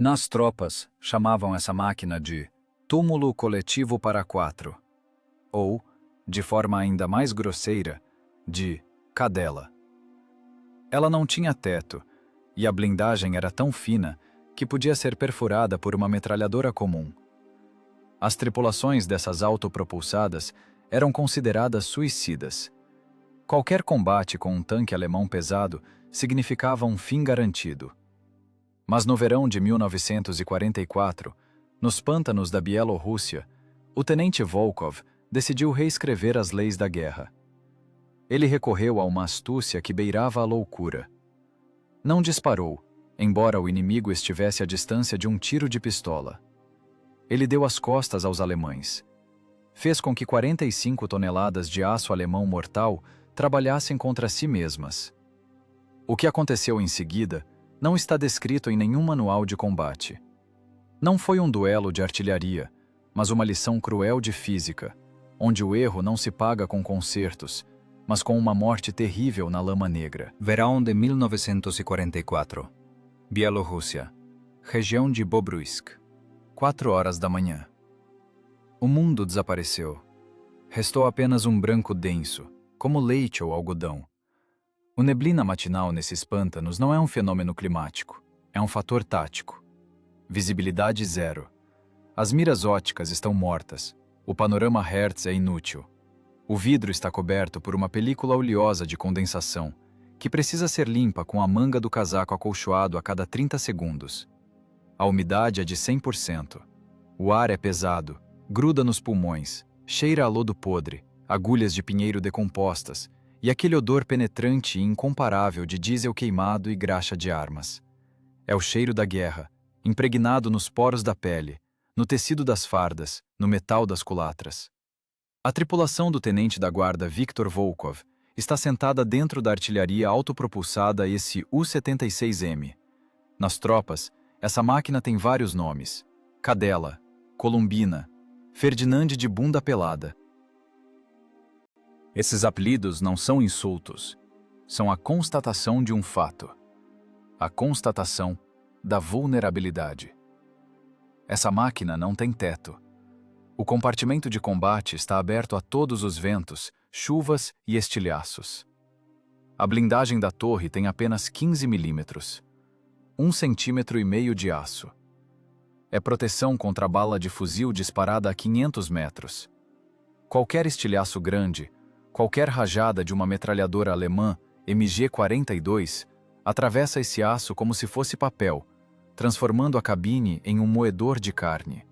Nas tropas, chamavam essa máquina de túmulo coletivo para quatro, ou, de forma ainda mais grosseira, de cadela. Ela não tinha teto, e a blindagem era tão fina que podia ser perfurada por uma metralhadora comum. As tripulações dessas autopropulsadas eram consideradas suicidas. Qualquer combate com um tanque alemão pesado significava um fim garantido. Mas no verão de 1944, nos pântanos da Bielorrússia, o tenente Volkov decidiu reescrever as leis da guerra. Ele recorreu a uma astúcia que beirava a loucura. Não disparou, embora o inimigo estivesse à distância de um tiro de pistola. Ele deu as costas aos alemães. Fez com que 45 toneladas de aço alemão mortal trabalhassem contra si mesmas. O que aconteceu em seguida não está descrito em nenhum manual de combate. Não foi um duelo de artilharia, mas uma lição cruel de física, onde o erro não se paga com consertos, mas com uma morte terrível na lama negra. Verão de 1944. Bielorrússia. Região de Bobruisk. 4 horas da manhã. O mundo desapareceu. Restou apenas um branco denso, como leite ou algodão. O neblina matinal nesses pântanos não é um fenômeno climático, é um fator tático. Visibilidade zero. As miras óticas estão mortas, o panorama Hertz é inútil. O vidro está coberto por uma película oleosa de condensação, que precisa ser limpa com a manga do casaco acolchoado a cada 30 segundos. A umidade é de 100%. O ar é pesado, gruda nos pulmões, cheira a lodo podre, agulhas de pinheiro decompostas, e aquele odor penetrante e incomparável de diesel queimado e graxa de armas. É o cheiro da guerra, impregnado nos poros da pele, no tecido das fardas, no metal das culatras. A tripulação do tenente da guarda Viktor Volkov está sentada dentro da artilharia autopropulsada esse U-76M. Nas tropas, essa máquina tem vários nomes: Cadela, Columbina, Ferdinand de Bunda Pelada. Esses apelidos não são insultos, são a constatação de um fato. A constatação da vulnerabilidade. Essa máquina não tem teto. O compartimento de combate está aberto a todos os ventos, chuvas e estilhaços. A blindagem da torre tem apenas 15 milímetros, 1,5 cm de aço. É proteção contra bala de fuzil disparada a 500 metros. Qualquer estilhaço grande, qualquer rajada de uma metralhadora alemã MG-42 atravessa esse aço como se fosse papel, transformando a cabine em um moedor de carne.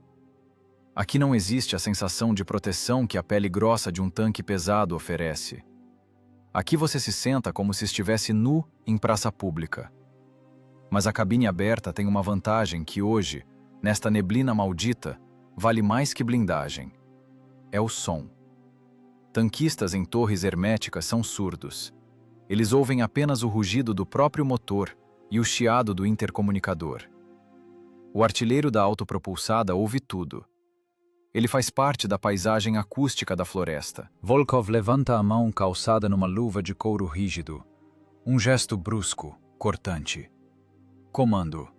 Aqui não existe a sensação de proteção que a pele grossa de um tanque pesado oferece. Aqui você se senta como se estivesse nu em praça pública. Mas a cabine aberta tem uma vantagem que hoje, nesta neblina maldita, vale mais que blindagem. É o som. Tanquistas em torres herméticas são surdos. Eles ouvem apenas o rugido do próprio motor e o chiado do intercomunicador. O artilheiro da autopropulsada ouve tudo. Ele faz parte da paisagem acústica da floresta. Volkov levanta a mão calçada numa luva de couro rígido. Um gesto brusco, cortante. Comando.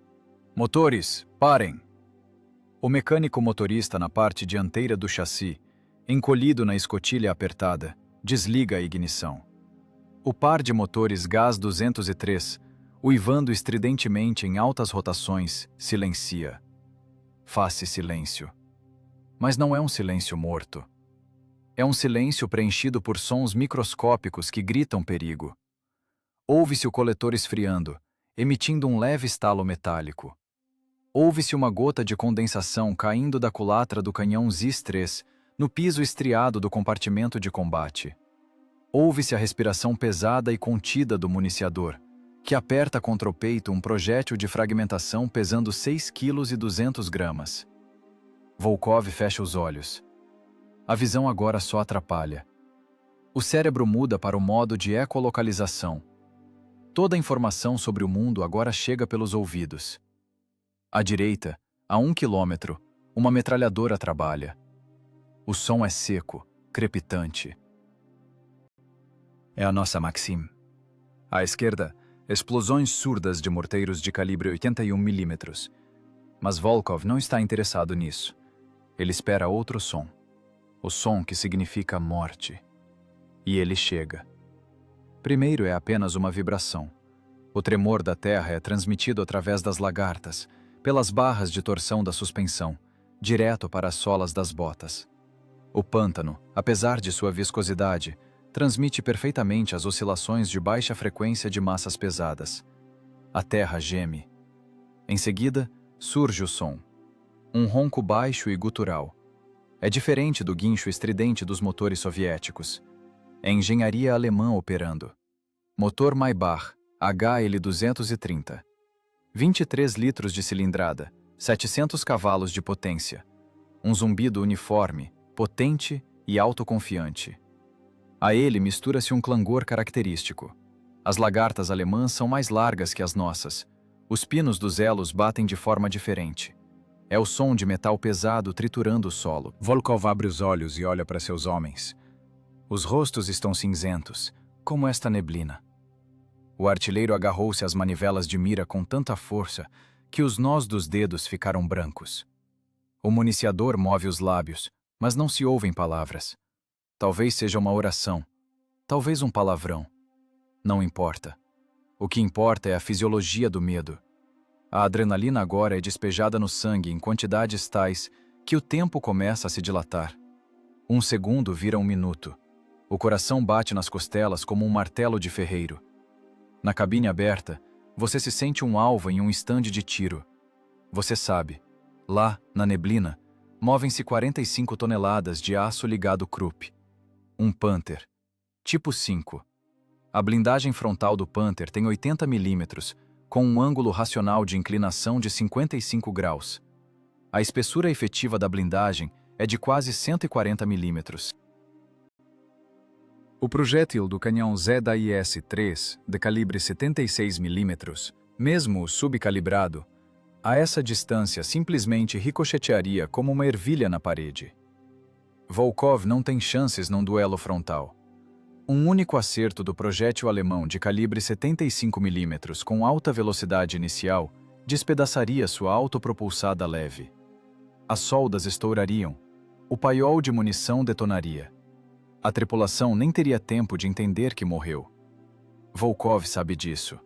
Motores, parem! O mecânico motorista na parte dianteira do chassi, encolhido na escotilha apertada, desliga a ignição. O par de motores Gás 203, uivando estridentemente em altas rotações, silencia. Faz-se silêncio. Mas não é um silêncio morto. É um silêncio preenchido por sons microscópicos que gritam perigo. Ouve-se o coletor esfriando, emitindo um leve estalo metálico. Ouve-se uma gota de condensação caindo da culatra do canhão ZIS-3 no piso estriado do compartimento de combate. Ouve-se a respiração pesada e contida do municiador, que aperta contra o peito um projétil de fragmentação pesando 6,2 kg. Volkov fecha os olhos. A visão agora só atrapalha. O cérebro muda para o modo de ecolocalização. Toda a informação sobre o mundo agora chega pelos ouvidos. À direita, a 1 quilômetro, uma metralhadora trabalha. O som é seco, crepitante. É a nossa Maxim. À esquerda, explosões surdas de morteiros de calibre 81 mm. Mas Volkov não está interessado nisso. Ele espera outro som. O som que significa morte. E ele chega. Primeiro é apenas uma vibração. O tremor da terra é transmitido através das lagartas, pelas barras de torção da suspensão, direto para as solas das botas. O pântano, apesar de sua viscosidade, transmite perfeitamente as oscilações de baixa frequência de massas pesadas. A terra geme. Em seguida, surge o som. Um ronco baixo e gutural. É diferente do guincho estridente dos motores soviéticos. É engenharia alemã operando. Motor Maybach, HL230. 23 litros de cilindrada, 700 cavalos de potência. Um zumbido uniforme, potente e autoconfiante. A ele mistura-se um clangor característico. As lagartas alemãs são mais largas que as nossas. Os pinos dos elos batem de forma diferente. É o som de metal pesado triturando o solo. Volkov abre os olhos e olha para seus homens. Os rostos estão cinzentos, como esta neblina. O artilheiro agarrou-se às manivelas de mira com tanta força que os nós dos dedos ficaram brancos. O municiador move os lábios, mas não se ouvem palavras. Talvez seja uma oração, talvez um palavrão. Não importa. O que importa é a fisiologia do medo. A adrenalina agora é despejada no sangue em quantidades tais que o tempo começa a se dilatar. Um segundo vira um minuto. O coração bate nas costelas como um martelo de ferreiro. Na cabine aberta, você se sente um alvo em um estande de tiro. Você sabe, lá, na neblina, movem-se 45 toneladas de aço ligado Krupp. Um Panther. Tipo 5. A blindagem frontal do Panther tem 80 milímetros, com um ângulo racional de inclinação de 55 graus. A espessura efetiva da blindagem é de quase 140 milímetros. O projétil do canhão ZIS-3, de calibre 76 milímetros, mesmo subcalibrado, a essa distância simplesmente ricochetearia como uma ervilha na parede. Volkov não tem chances num duelo frontal. Um único acerto do projétil alemão de calibre 75 milímetros com alta velocidade inicial despedaçaria sua autopropulsada leve. As soldas estourariam. O paiol de munição detonaria. A tripulação nem teria tempo de entender que morreu. Volkov sabe disso.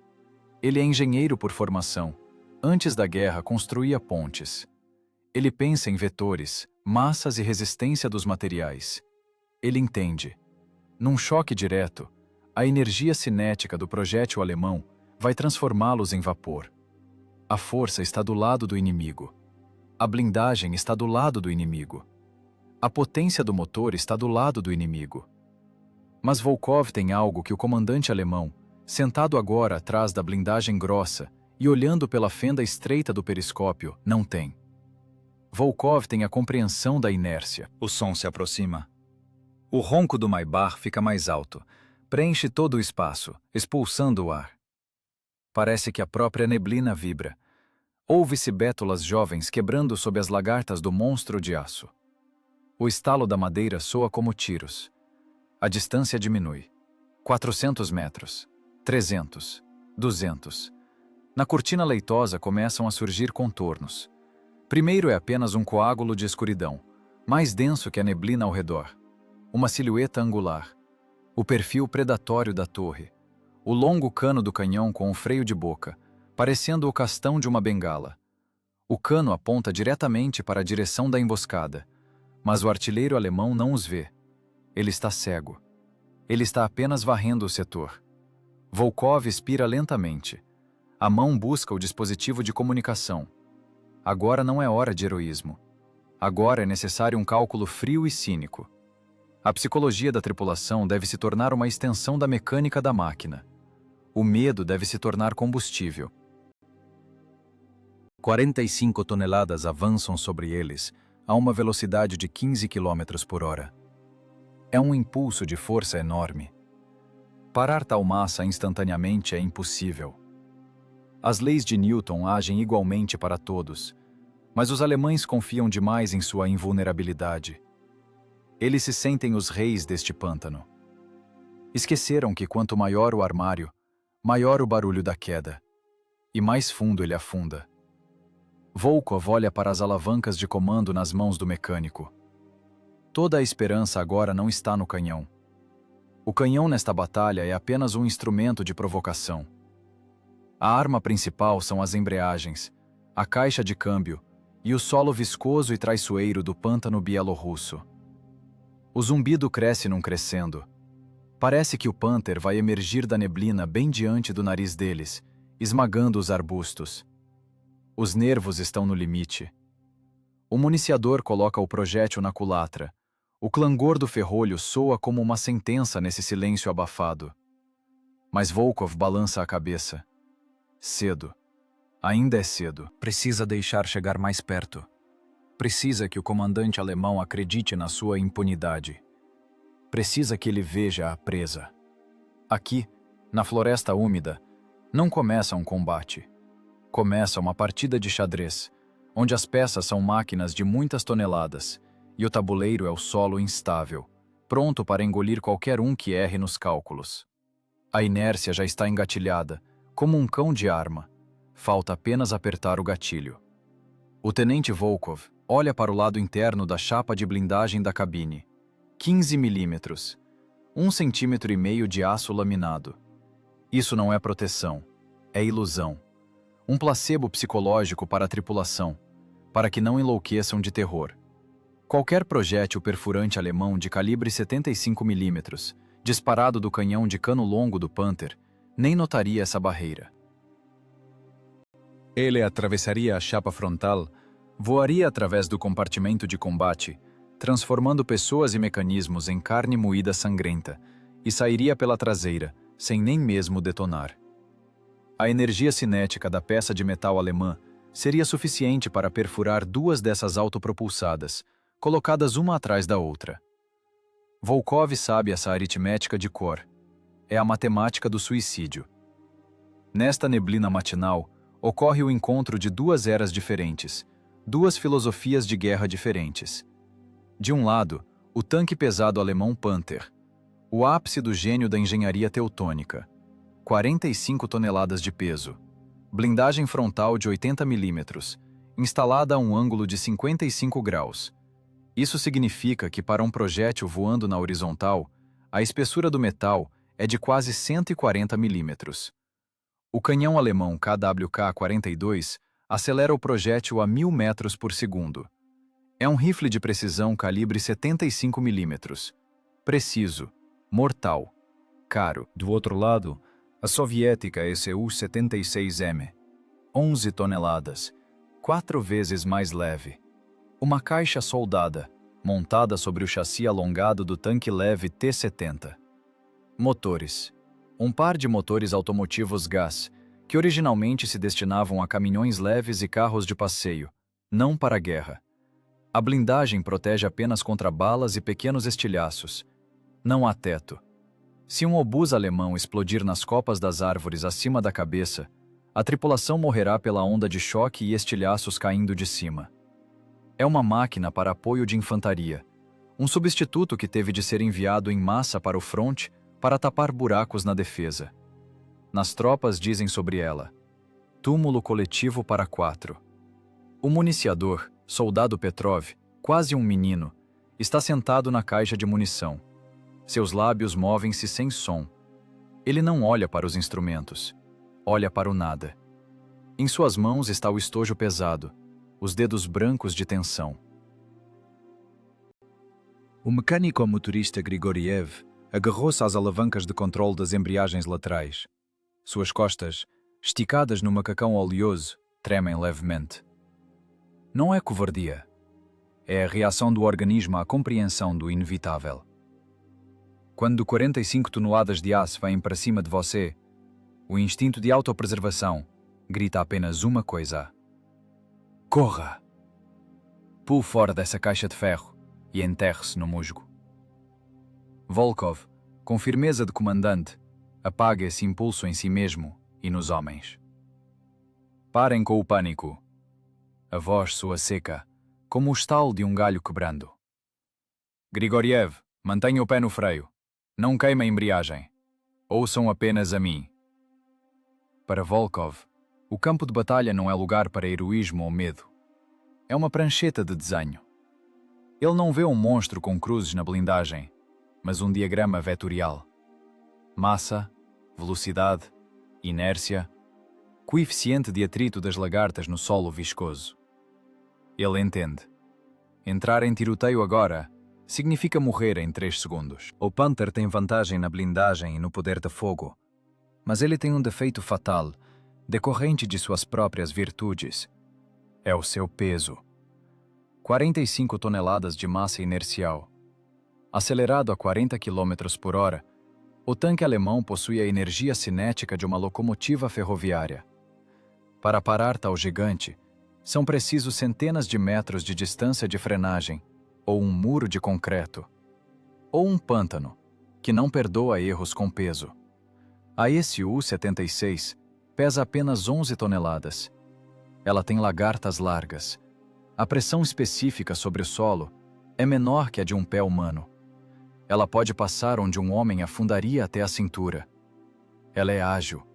Ele é engenheiro por formação. Antes da guerra, construía pontes. Ele pensa em vetores, massas e resistência dos materiais. Ele entende. Num choque direto, a energia cinética do projétil alemão vai transformá-los em vapor. A força está do lado do inimigo. A blindagem está do lado do inimigo. A potência do motor está do lado do inimigo. Mas Volkov tem algo que o comandante alemão, sentado agora atrás da blindagem grossa e olhando pela fenda estreita do periscópio, não tem. Volkov tem a compreensão da inércia. O som se aproxima. O ronco do Maybach fica mais alto, preenche todo o espaço, expulsando o ar. Parece que a própria neblina vibra. Ouve-se bétulas jovens quebrando sob as lagartas do monstro de aço. O estalo da madeira soa como tiros. A distância diminui. 400 metros, 300, 200. Na cortina leitosa começam a surgir contornos. Primeiro é apenas um coágulo de escuridão, mais denso que a neblina ao redor. Uma silhueta angular. O perfil predatório da torre. O longo cano do canhão com um freio de boca, parecendo o castão de uma bengala. O cano aponta diretamente para a direção da emboscada. Mas o artilheiro alemão não os vê. Ele está cego. Ele está apenas varrendo o setor. Volkov expira lentamente. A mão busca o dispositivo de comunicação. Agora não é hora de heroísmo. Agora é necessário um cálculo frio e cínico. A psicologia da tripulação deve se tornar uma extensão da mecânica da máquina. O medo deve se tornar combustível. 45 toneladas avançam sobre eles, a uma velocidade de 15 km por hora. É um impulso de força enorme. Parar tal massa instantaneamente é impossível. As leis de Newton agem igualmente para todos, mas os alemães confiam demais em sua invulnerabilidade. Eles se sentem os reis deste pântano. Esqueceram que quanto maior o armário, maior o barulho da queda, e mais fundo ele afunda. Volkov olha para as alavancas de comando nas mãos do mecânico. Toda a esperança agora não está no canhão. O canhão nesta batalha é apenas um instrumento de provocação. A arma principal são as embreagens, a caixa de câmbio e o solo viscoso e traiçoeiro do pântano bielorrusso. O zumbido cresce num crescendo. Parece que o Panther vai emergir da neblina bem diante do nariz deles, esmagando os arbustos. Os nervos estão no limite. O municiador coloca o projétil na culatra. O clangor do ferrolho soa como uma sentença nesse silêncio abafado. Mas Volkov balança a cabeça. Cedo. Ainda é cedo. Precisa deixar chegar mais perto. Precisa que o comandante alemão acredite na sua impunidade. Precisa que ele veja a presa. Aqui, na floresta úmida, não começa um combate. Começa uma partida de xadrez, onde as peças são máquinas de muitas toneladas e o tabuleiro é o solo instável, pronto para engolir qualquer um que erre nos cálculos. A inércia já está engatilhada, como um cão de arma. Falta apenas apertar o gatilho. O tenente Volkov olha para o lado interno da chapa de blindagem da cabine. 15 milímetros. 1,5 cm de aço laminado. Isso não é proteção. É ilusão. Um placebo psicológico para a tripulação, para que não enlouqueçam de terror. Qualquer projétil perfurante alemão de calibre 75 milímetros, disparado do canhão de cano longo do Panther, nem notaria essa barreira. Ele atravessaria a chapa frontal, voaria através do compartimento de combate, transformando pessoas e mecanismos em carne moída sangrenta, e sairia pela traseira, sem nem mesmo detonar. A energia cinética da peça de metal alemã seria suficiente para perfurar duas dessas autopropulsadas, colocadas uma atrás da outra. Volkov sabe essa aritmética de cor. É a matemática do suicídio. Nesta neblina matinal, ocorre o encontro de duas eras diferentes, duas filosofias de guerra diferentes. De um lado, o tanque pesado alemão Panther, o ápice do gênio da engenharia teutônica, 45 toneladas de peso, blindagem frontal de 80 milímetros, instalada a um ângulo de 55 graus. Isso significa que para um projétil voando na horizontal, a espessura do metal é de quase 140 milímetros. O canhão alemão KWK-42 acelera o projétil a 1000 metros por segundo. É um rifle de precisão calibre 75 milímetros. Preciso, mortal, caro. Do outro lado, a soviética SU-76M, 11 toneladas, 4 vezes mais leve. Uma caixa soldada, montada sobre o chassi alongado do tanque leve T-70. Motores. Um par de motores automotivos gás, que originalmente se destinavam a caminhões leves e carros de passeio, não para a guerra. A blindagem protege apenas contra balas e pequenos estilhaços. Não há teto. Se um obus alemão explodir nas copas das árvores acima da cabeça, a tripulação morrerá pela onda de choque e estilhaços caindo de cima. É uma máquina para apoio de infantaria, um substituto que teve de ser enviado em massa para o fronte para tapar buracos na defesa. Nas tropas dizem sobre ela: túmulo coletivo para 4. O municiador, soldado Petrov, quase um menino, está sentado na caixa de munição. Seus lábios movem-se sem som. Ele não olha para os instrumentos, olha para o nada. Em suas mãos está o estojo pesado, os dedos brancos de tensão. O mecânico motorista Grigoriev agarrou-se às alavancas de controle das embreagens laterais. Suas costas, esticadas no macacão oleoso, tremem levemente. Não é covardia. É a reação do organismo à compreensão do inevitável. Quando 45 toneladas de aço vêm para cima de você, o instinto de autopreservação grita apenas uma coisa: corra! Pule fora dessa caixa de ferro e enterre-se no musgo. Volkov, com firmeza de comandante, apaga esse impulso em si mesmo e nos homens. Parem com o pânico. A voz soa seca, como o estalo de um galho quebrando. Grigoriev, mantenha o pé no freio. Não queime a embreagem. Ouçam apenas a mim. Para Volkov, O campo de batalha não é lugar para heroísmo ou medo. É uma prancheta de desenho. Ele não vê um monstro com cruzes na blindagem, mas um diagrama vetorial. Massa, velocidade, inércia, coeficiente de atrito das lagartas no solo viscoso. Ele entende. Entrar em tiroteio agora significa morrer em 3 segundos. O Panther tem vantagem na blindagem e no poder de fogo, mas ele tem um defeito fatal, decorrente de suas próprias virtudes. É o seu peso. 45 toneladas de massa inercial. Acelerado a 40 km por hora, o tanque alemão possui a energia cinética de uma locomotiva ferroviária. Para parar tal gigante, são precisos centenas de metros de distância de frenagem, ou um muro de concreto, ou um pântano, que não perdoa erros com peso. A SU-76 pesa apenas 11 toneladas. Ela tem lagartas largas. A pressão específica sobre o solo é menor que a de um pé humano. Ela pode passar onde um homem afundaria até a cintura. Ela é ágil.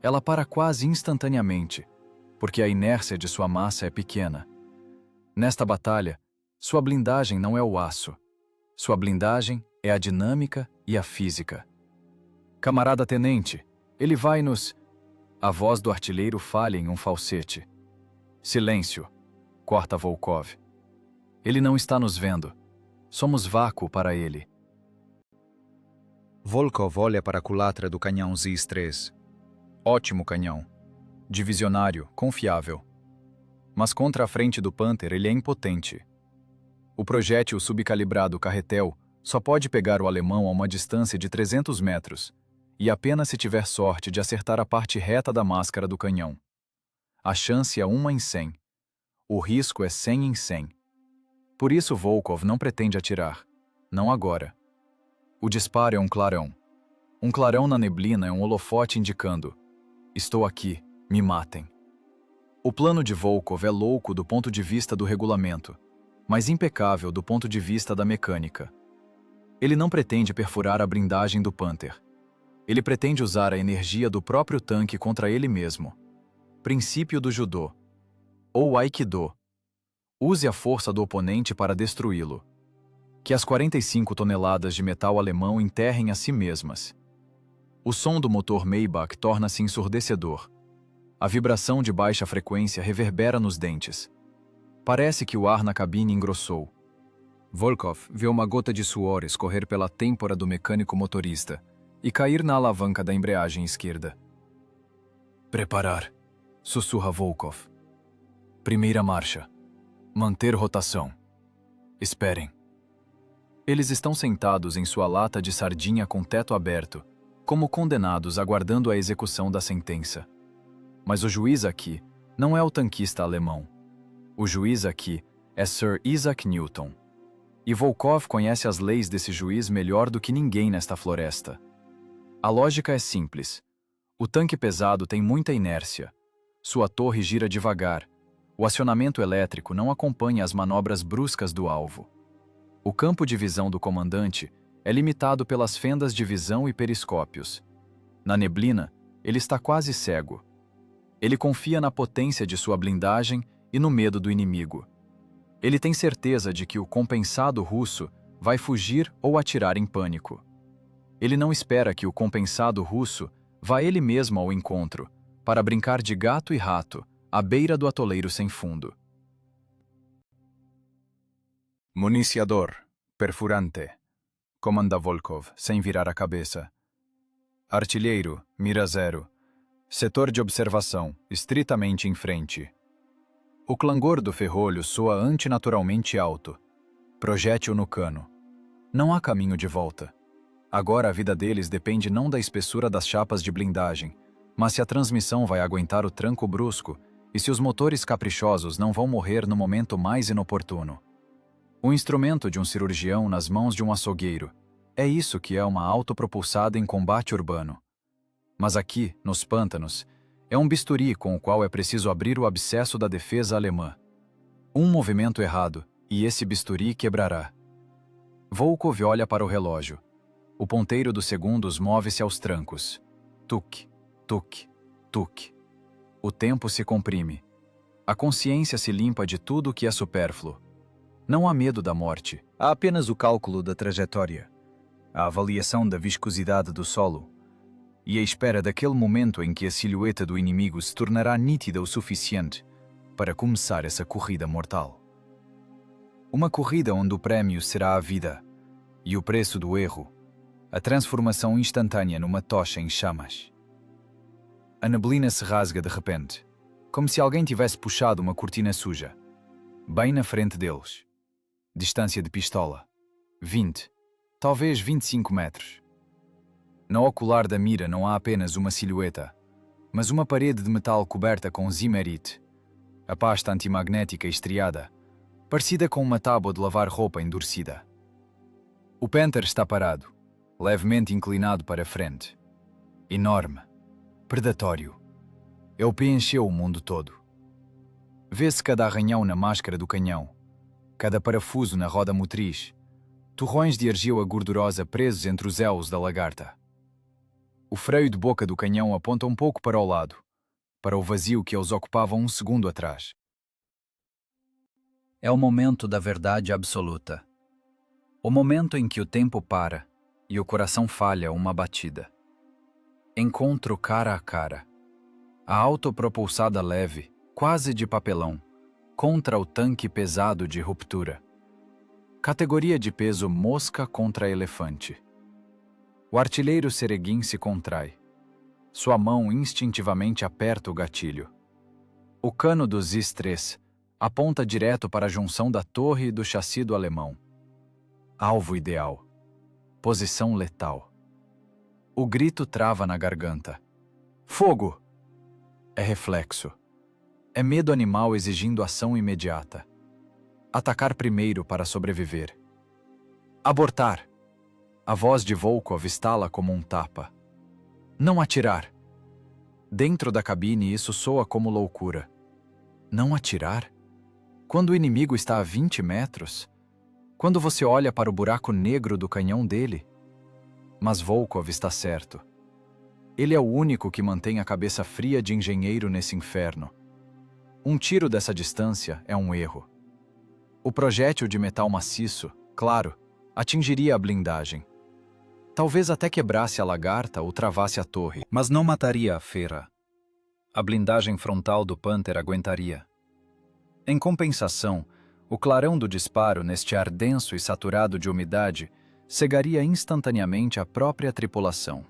Ela para quase instantaneamente, porque a inércia de sua massa é pequena. Nesta batalha, sua blindagem não é o aço. Sua blindagem é a dinâmica e a física. Camarada tenente, ele vai nos... A voz do artilheiro falha em um falsete. Silêncio, corta Volkov. Ele não está nos vendo. Somos vácuo para ele. Volkov olha para a culatra do canhão ZIS-3. Ótimo canhão. Divisionário, confiável. Mas contra a frente do Panther ele é impotente. O projétil subcalibrado Carretel só pode pegar o alemão a uma distância de 300 metros, e apenas se tiver sorte de acertar a parte reta da máscara do canhão. A chance é 1 em 100. O risco é 100 em 100. Por isso Volkov não pretende atirar. Não agora. O disparo é um clarão. Um clarão na neblina é um holofote indicando: estou aqui, me matem. O plano de Volkov é louco do ponto de vista do regulamento, mas impecável do ponto de vista da mecânica. Ele não pretende perfurar a blindagem do Panther. Ele pretende usar a energia do próprio tanque contra ele mesmo. Princípio do judô. Ou aikido. Use a força do oponente para destruí-lo. Que as 45 toneladas de metal alemão enterrem a si mesmas. O som do motor Maybach torna-se ensurdecedor. A vibração de baixa frequência reverbera nos dentes. Parece que o ar na cabine engrossou. Volkov vê uma gota de suor escorrer pela têmpora do mecânico motorista e cair na alavanca da embreagem esquerda. Preparar, sussurra Volkov. Primeira marcha. Manter rotação. Esperem. Eles estão sentados em sua lata de sardinha com teto aberto, como condenados aguardando a execução da sentença. Mas o juiz aqui não é o tanquista alemão. O juiz aqui é Sir Isaac Newton. E Volkov conhece as leis desse juiz melhor do que ninguém nesta floresta. A lógica é simples. O tanque pesado tem muita inércia. Sua torre gira devagar. O acionamento elétrico não acompanha as manobras bruscas do alvo. O campo de visão do comandante é limitado pelas fendas de visão e periscópios. Na neblina, ele está quase cego. Ele confia na potência de sua blindagem e no medo do inimigo. Ele tem certeza de que o compensado russo vai fugir ou atirar em pânico. Ele não espera que o compensado russo vá ele mesmo ao encontro, para brincar de gato e rato, à beira do atoleiro sem fundo. Municiador, perfurante, comanda Volkov, sem virar a cabeça. Artilheiro, mira zero. Setor de observação, estritamente em frente. O clangor do ferrolho soa antinaturalmente alto. Projétil no cano. Não há caminho de volta. Agora a vida deles depende não da espessura das chapas de blindagem, mas se a transmissão vai aguentar o tranco brusco e se os motores caprichosos não vão morrer no momento mais inoportuno. O instrumento de um cirurgião nas mãos de um açougueiro. É isso que é uma autopropulsada em combate urbano. Mas aqui, nos pântanos, é um bisturi com o qual é preciso abrir o abscesso da defesa alemã. Um movimento errado, e esse bisturi quebrará. Volkov olha para o relógio. O ponteiro dos segundos move-se aos trancos. Tuc, tuc, tuc. O tempo se comprime. A consciência se limpa de tudo o que é supérfluo. Não há medo da morte. Há apenas o cálculo da trajetória, a avaliação da viscosidade do solo e a espera daquele momento em que a silhueta do inimigo se tornará nítida o suficiente para começar essa corrida mortal. Uma corrida onde o prémio será a vida e o preço do erro, a transformação instantânea numa tocha em chamas. A neblina se rasga de repente, como se alguém tivesse puxado uma cortina suja, bem na frente deles. Distância de pistola: 20, talvez 25 metros. No ocular da mira não há apenas uma silhueta, mas uma parede de metal coberta com zimerite, a pasta antimagnética estriada, parecida com uma tábua de lavar roupa endurecida. O Panther está parado, levemente inclinado para a frente. Enorme, predatório. Ele preencheu o mundo todo. Vê-se cada arranhão na máscara do canhão, cada parafuso na roda motriz, torrões de argila gordurosa presos entre os elos da lagarta. O freio de boca do canhão aponta um pouco para o lado, para o vazio que eles ocupavam um segundo atrás. É o momento da verdade absoluta. O momento em que o tempo para e o coração falha uma batida. Encontro cara a cara. A autopropulsada leve, quase de papelão, contra o tanque pesado de ruptura. Categoria de peso mosca contra elefante. O artilheiro Sereguin se contrai. Sua mão instintivamente aperta o gatilho. O cano do ZIS-3 aponta direto para a junção da torre e do chassi do alemão. Alvo ideal. Posição letal. O grito trava na garganta. Fogo! É reflexo. É medo animal exigindo ação imediata. Atacar primeiro para sobreviver. Abortar! A voz de Volkov estala como um tapa. Não atirar! Dentro da cabine isso soa como loucura. Não atirar? Quando o inimigo está a 20 metros? Quando você olha para o buraco negro do canhão dele? Mas Volkov está certo. Ele é o único que mantém a cabeça fria de engenheiro nesse inferno. Um tiro dessa distância é um erro. O projétil de metal maciço, claro, atingiria a blindagem. Talvez até quebrasse a lagarta ou travasse a torre, mas não mataria a fera. A blindagem frontal do Panther aguentaria. Em compensação, o clarão do disparo neste ar denso e saturado de umidade cegaria instantaneamente a própria tripulação.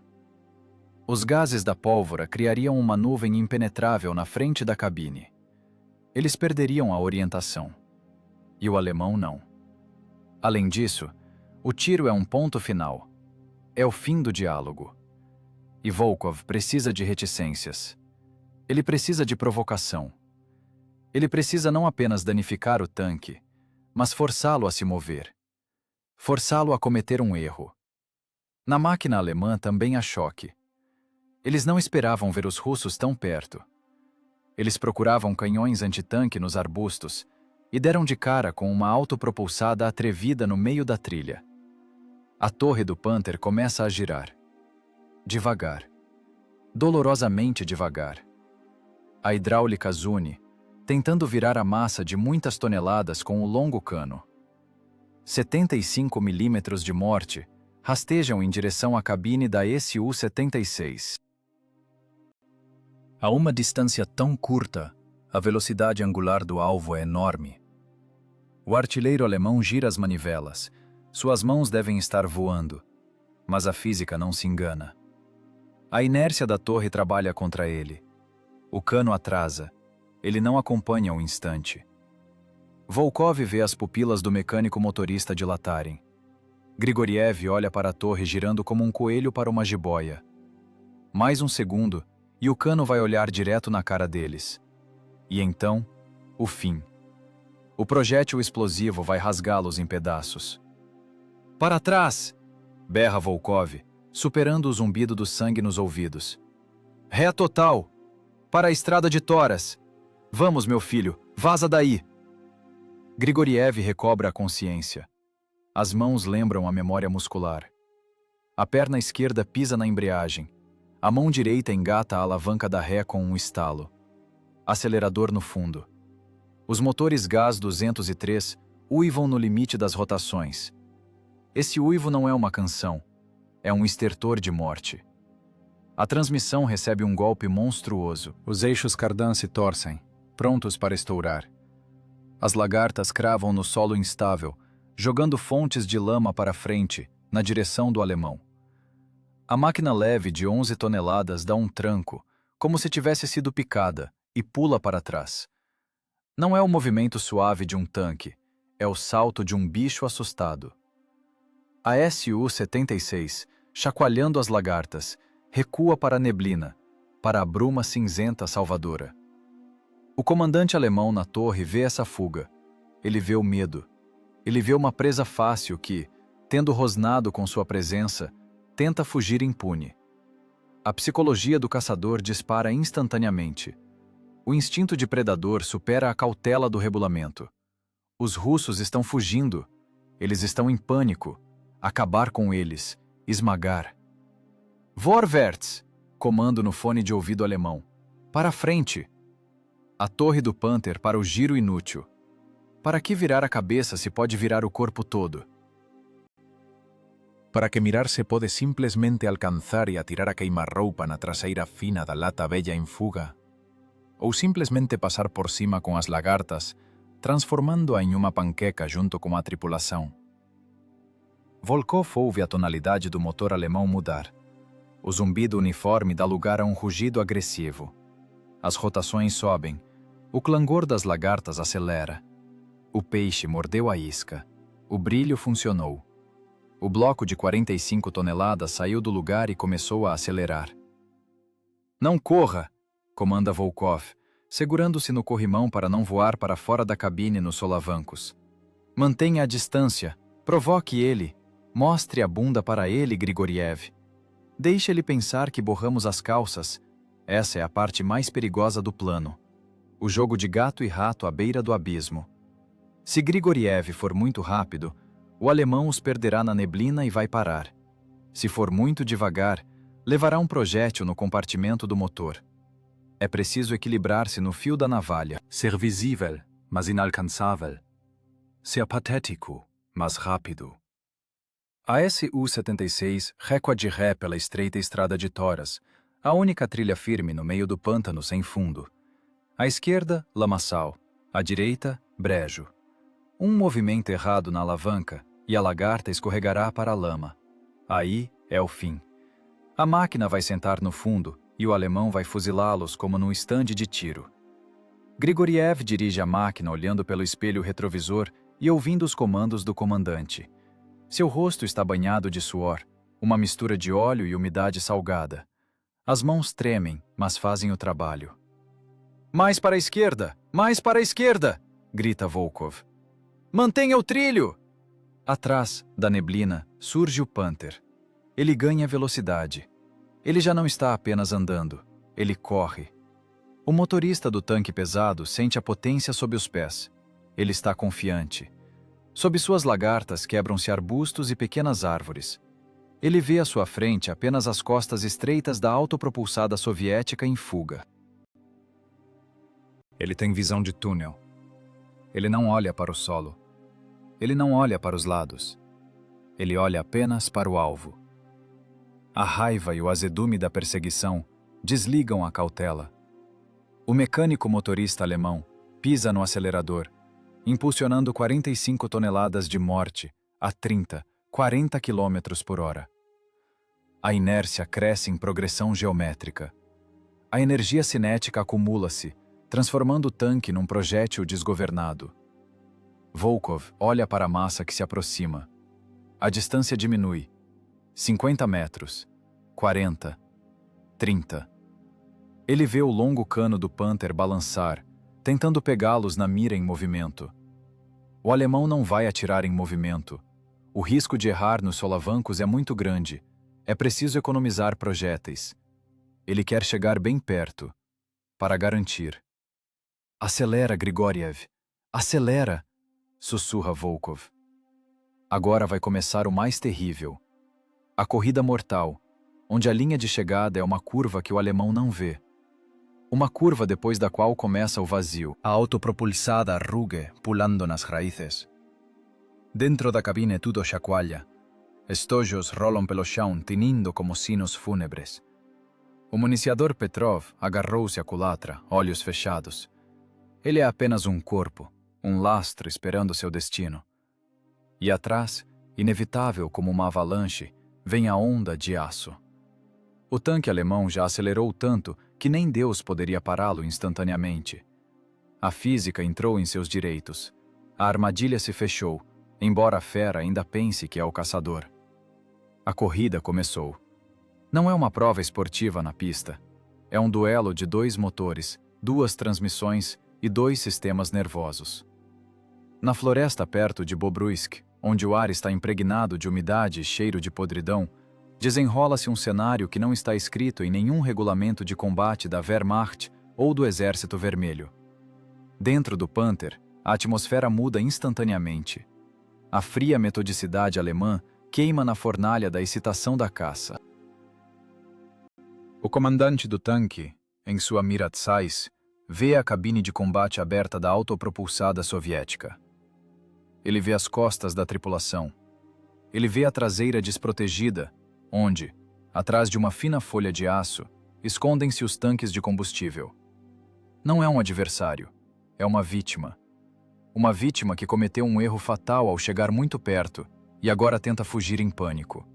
Os gases da pólvora criariam uma nuvem impenetrável na frente da cabine. Eles perderiam a orientação. E o alemão não. Além disso, o tiro é um ponto final. É o fim do diálogo. E Volkov precisa de reticências. Ele precisa de provocação. Ele precisa não apenas danificar o tanque, mas forçá-lo a se mover. Forçá-lo a cometer um erro. Na máquina alemã também há choque. Eles não esperavam ver os russos tão perto. Eles procuravam canhões antitanque nos arbustos e deram de cara com uma autopropulsada atrevida no meio da trilha. A torre do Panther começa a girar. Devagar. Dolorosamente devagar. A hidráulica zune, tentando virar a massa de muitas toneladas com o longo cano. 75 milímetros de morte rastejam em direção à cabine da Su-76. A uma distância tão curta, a velocidade angular do alvo é enorme. O artilheiro alemão gira as manivelas. Suas mãos devem estar voando, mas a física não se engana. A inércia da torre trabalha contra ele. O cano atrasa. Ele não acompanha um instante. Volkov vê as pupilas do mecânico motorista dilatarem. Grigoriev olha para a torre girando como um coelho para uma jiboia. Mais um segundo, e o cano vai olhar direto na cara deles. E então, o fim. O projétil explosivo vai rasgá-los em pedaços. Para trás! Berra Volkov, superando o zumbido do sangue nos ouvidos. Ré total! Para a estrada de Toras! Vamos, meu filho, vaza daí! Grigoriev recobra a consciência. As mãos lembram a memória muscular. A perna esquerda pisa na embreagem. A mão direita engata a alavanca da ré com um estalo. Acelerador no fundo. Os motores Gás 203 uivam no limite das rotações. Esse uivo não é uma canção, é um estertor de morte. A transmissão recebe um golpe monstruoso. Os eixos cardan se torcem, prontos para estourar. As lagartas cravam no solo instável, jogando fontes de lama para frente, na direção do alemão. A máquina leve de 11 toneladas dá um tranco, como se tivesse sido picada, e pula para trás. Não é o movimento suave de um tanque, é o salto de um bicho assustado. A Su-76, chacoalhando as lagartas, recua para a neblina, para a bruma cinzenta salvadora. O comandante alemão na torre vê essa fuga. Ele vê o medo. Ele vê uma presa fácil que, tendo rosnado com sua presença, tenta fugir impune. A psicologia do caçador dispara instantaneamente. O instinto de predador supera a cautela do regulamento. Os russos estão fugindo. Eles estão em pânico. Acabar com eles. Esmagar. Vorwärts! Comando no fone de ouvido alemão. Para frente! A torre do Panther para o giro inútil. Para que virar a cabeça se pode virar o corpo todo? Para que mirar se pode simplesmente alcançar e atirar a queima-roupa na traseira fina da lata velha em fuga? Ou simplesmente passar por cima com as lagartas, transformando-a em uma panqueca junto com a tripulação? Volkov ouve a tonalidade do motor alemão mudar. O zumbido uniforme dá lugar a um rugido agressivo. As rotações sobem. O clangor das lagartas acelera. O peixe mordeu a isca. O brilho funcionou. O bloco de 45 toneladas saiu do lugar e começou a acelerar. Não corra! Comanda Volkov, segurando-se no corrimão para não voar para fora da cabine nos solavancos. Mantenha a distância. Provoque ele. Mostre a bunda para ele, Grigoriev. Deixe ele pensar que borramos as calças. Essa é a parte mais perigosa do plano. O jogo de gato e rato à beira do abismo. Se Grigoriev for muito rápido, o alemão os perderá na neblina e vai parar. Se for muito devagar, levará um projétil no compartimento do motor. É preciso equilibrar-se no fio da navalha. Ser visível, mas inalcançável. Ser patético, mas rápido. A Su-76 recua de ré pela estreita estrada de Toras, a única trilha firme no meio do pântano sem fundo. À esquerda, lamaçal. À direita, brejo. Um movimento errado na alavanca e a lagarta escorregará para a lama. Aí é o fim. A máquina vai sentar no fundo e o alemão vai fuzilá-los como num estande de tiro. Grigoriev dirige a máquina olhando pelo espelho retrovisor e ouvindo os comandos do comandante. Seu rosto está banhado de suor, uma mistura de óleo e umidade salgada. As mãos tremem, mas fazem o trabalho. Mais para a esquerda! Mais para a esquerda! Grita Volkov. Mantenha o trilho! Atrás, da neblina, surge o Panther. Ele ganha velocidade. Ele já não está apenas andando, ele corre. O motorista do tanque pesado sente a potência sob os pés. Ele está confiante. Sob suas lagartas quebram-se arbustos e pequenas árvores. Ele vê à sua frente apenas as costas estreitas da autopropulsada soviética em fuga. Ele tem visão de túnel. Ele não olha para o solo. Ele não olha para os lados. Ele olha apenas para o alvo. A raiva e o azedume da perseguição desligam a cautela. O mecânico motorista alemão pisa no acelerador, impulsionando 45 toneladas de morte a 30, 40 km por hora. A inércia cresce em progressão geométrica. A energia cinética acumula-se, transformando o tanque num projétil desgovernado. Volkov olha para a massa que se aproxima. A distância diminui. 50 metros. 40. 30. Ele vê o longo cano do Panther balançar, tentando pegá-los na mira em movimento. O alemão não vai atirar em movimento. O risco de errar nos solavancos é muito grande. É preciso economizar projéteis. Ele quer chegar bem perto, para garantir. Acelera, Grigoriev. Acelera! Sussurra Volkov. Agora vai começar o mais terrível. A corrida mortal, onde a linha de chegada é uma curva que o alemão não vê. Uma curva depois da qual começa o vazio, a autopropulsada rugue pulando nas raízes. Dentro da cabine tudo chacoalha. Estojos rolam pelo chão, tinindo como sinos fúnebres. O municiador Petrov agarrou-se à culatra, olhos fechados. Ele é apenas um corpo, um lastro esperando seu destino. E atrás, inevitável como uma avalanche, vem a onda de aço. O tanque alemão já acelerou tanto que nem Deus poderia pará-lo instantaneamente. A física entrou em seus direitos. A armadilha se fechou, embora a fera ainda pense que é o caçador. A corrida começou. Não é uma prova esportiva na pista. É um duelo de 2 motores, 2 transmissões e 2 sistemas nervosos. Na floresta perto de Bobruisk, onde o ar está impregnado de umidade e cheiro de podridão, desenrola-se um cenário que não está escrito em nenhum regulamento de combate da Wehrmacht ou do Exército Vermelho. Dentro do Panther, a atmosfera muda instantaneamente. A fria metodicidade alemã queima na fornalha da excitação da caça. O comandante do tanque, em sua mira Zeiss, vê a cabine de combate aberta da autopropulsada soviética. Ele vê as costas da tripulação. Ele vê a traseira desprotegida, onde, atrás de uma fina folha de aço, escondem-se os tanques de combustível. Não é um adversário, é uma vítima. Uma vítima que cometeu um erro fatal ao chegar muito perto e agora tenta fugir em pânico.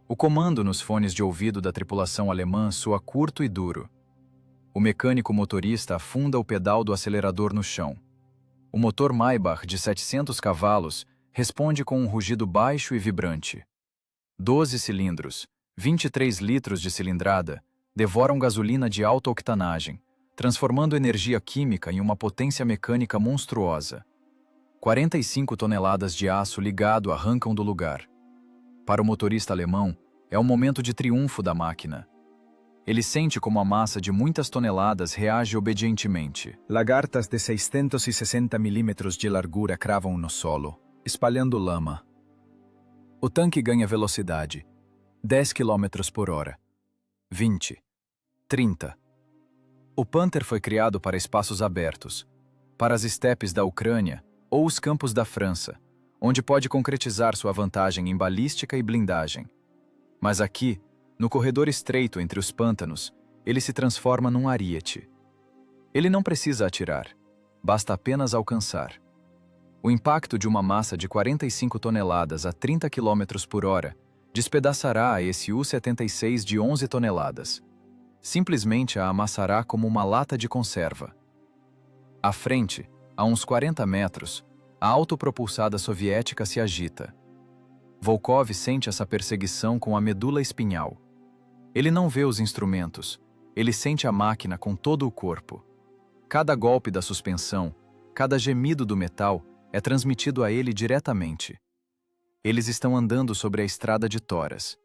O comando nos fones de ouvido da tripulação alemã soa curto e duro. O mecânico motorista afunda o pedal do acelerador no chão. O motor Maybach de 700 cavalos responde com um rugido baixo e vibrante. 12 cilindros, 23 litros de cilindrada, devoram gasolina de alta octanagem, transformando energia química em uma potência mecânica monstruosa. 45 toneladas de aço ligado arrancam do lugar. Para o motorista alemão, é um momento de triunfo da máquina. Ele sente como a massa de muitas toneladas reage obedientemente. Lagartas de 660 milímetros de largura cravam no solo, espalhando lama. O tanque ganha velocidade. 10 km por hora. 20. 30. O Panther foi criado para espaços abertos, para as estepes da Ucrânia ou os campos da França, onde pode concretizar sua vantagem em balística e blindagem. Mas aqui, no corredor estreito entre os pântanos, ele se transforma num ariete. Ele não precisa atirar, basta apenas alcançar. O impacto de uma massa de 45 toneladas a 30 km por hora despedaçará esse U-76 de 11 toneladas. Simplesmente a amassará como uma lata de conserva. À frente, a uns 40 metros, a autopropulsada soviética se agita. Volkov sente essa perseguição com a medula espinhal. Ele não vê os instrumentos, ele sente a máquina com todo o corpo. Cada golpe da suspensão, cada gemido do metal é transmitido a ele diretamente. Eles estão andando sobre a estrada de Toras.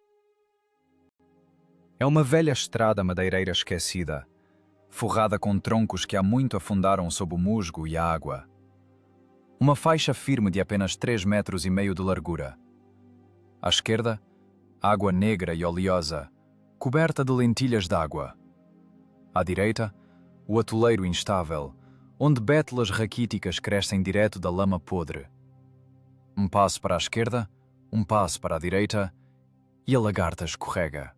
É uma velha estrada madeireira esquecida, forrada com troncos que há muito afundaram sob o musgo e a água. Uma faixa firme de apenas 3,5 metros de largura. À esquerda, água negra e oleosa, coberta de lentilhas d'água. À direita, o atoleiro instável, onde bétulas raquíticas crescem direto da lama podre. Um passo para a esquerda, um passo para a direita, e a lagarta escorrega.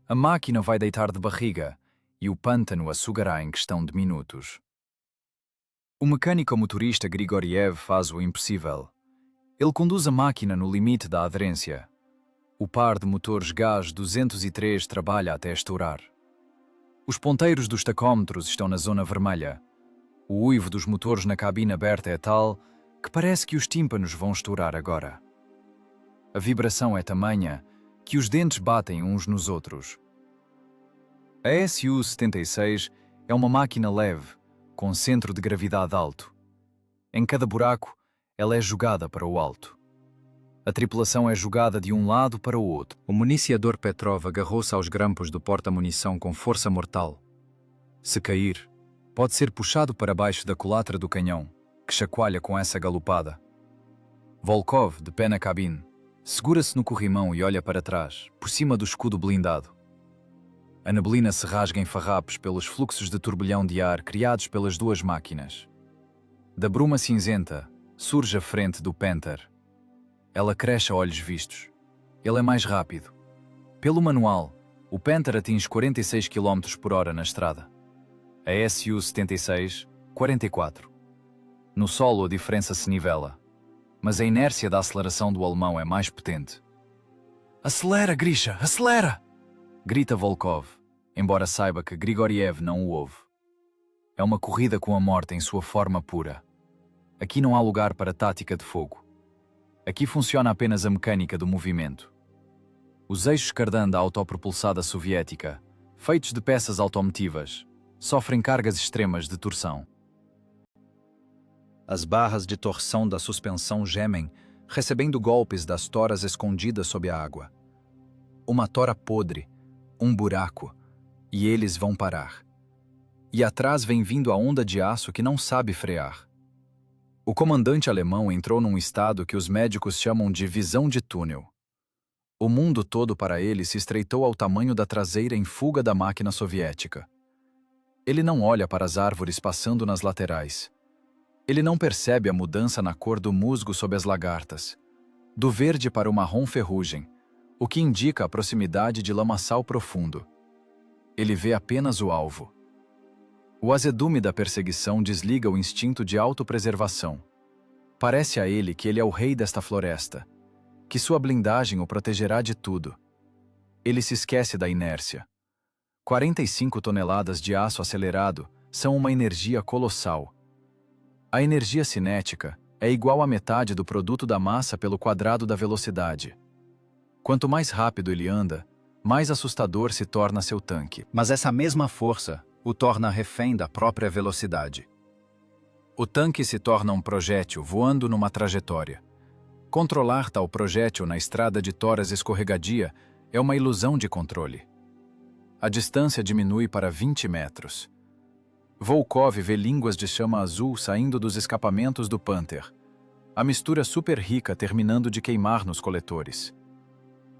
A máquina vai deitar de barriga, e o pântano a sugará em questão de minutos. O mecânico motorista Grigoriev faz o impossível. Ele conduz a máquina no limite da aderência. O par de motores gás 203 trabalha até estourar. Os ponteiros dos tacómetros estão na zona vermelha. O uivo dos motores na cabine aberta é tal que parece que os tímpanos vão estourar agora. A vibração é tamanha que os dentes batem uns nos outros. A Su-76 é uma máquina leve, com centro de gravidade alto. Em cada buraco, ela é jogada para o alto. A tripulação é jogada de um lado para o outro. O municiador Petrov agarrou-se aos grampos do porta-munição com força mortal. Se cair, pode ser puxado para baixo da culatra do canhão, que chacoalha com essa galopada. Volkov, de pé na cabine, segura-se no corrimão e olha para trás, por cima do escudo blindado. A neblina se rasga em farrapos pelos fluxos de turbilhão de ar criados pelas duas máquinas. Da bruma cinzenta, surge a frente do Panther. Ela cresce a olhos vistos. Ele é mais rápido. Pelo manual, o Panther atinge 46 km por hora na estrada. A Su-76, 44. No solo a diferença se nivela, mas a inércia da aceleração do alemão é mais potente. Acelera, Grisha, acelera! Grita Volkov, embora saiba que Grigoriev não o ouve. É uma corrida com a morte em sua forma pura. Aqui não há lugar para tática de fogo. Aqui funciona apenas a mecânica do movimento. Os eixos cardan da autopropulsada soviética, feitos de peças automotivas, sofrem cargas extremas de torção. As barras de torção da suspensão gemem, recebendo golpes das toras escondidas sob a água. Uma tora podre, um buraco, e eles vão parar. E atrás vem vindo a onda de aço que não sabe frear. O comandante alemão entrou num estado que os médicos chamam de visão de túnel. O mundo todo para ele se estreitou ao tamanho da traseira em fuga da máquina soviética. Ele não olha para as árvores passando nas laterais. Ele não percebe a mudança na cor do musgo sob as lagartas, do verde para o marrom ferrugem, o que indica a proximidade de lamaçal profundo. Ele vê apenas o alvo. O azedume da perseguição desliga o instinto de autopreservação. Parece a ele que ele é o rei desta floresta, que sua blindagem o protegerá de tudo. Ele se esquece da inércia. 45 toneladas de aço acelerado são uma energia colossal. A energia cinética é igual à metade do produto da massa pelo quadrado da velocidade. Quanto mais rápido ele anda, mais assustador se torna seu tanque. Mas essa mesma força o torna refém da própria velocidade. O tanque se torna um projétil voando numa trajetória. Controlar tal projétil na estrada de toras escorregadia é uma ilusão de controle. A distância diminui para 20 metros. Volkov vê línguas de chama azul saindo dos escapamentos do Panther. A mistura super rica terminando de queimar nos coletores.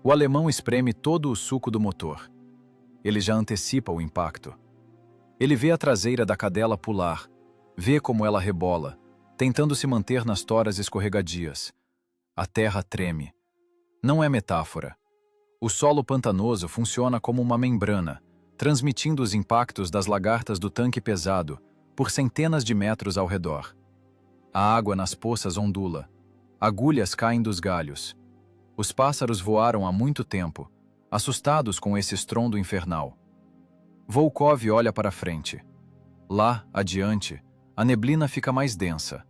O alemão espreme todo o suco do motor. Ele já antecipa o impacto. Ele vê a traseira da cadela pular, vê como ela rebola, tentando se manter nas toras escorregadias. A terra treme. Não é metáfora. O solo pantanoso funciona como uma membrana, transmitindo os impactos das lagartas do tanque pesado por centenas de metros ao redor. A água nas poças ondula. Agulhas caem dos galhos. Os pássaros voaram há muito tempo, assustados com esse estrondo infernal. Volkov olha para frente. Lá, adiante, a neblina fica mais densa.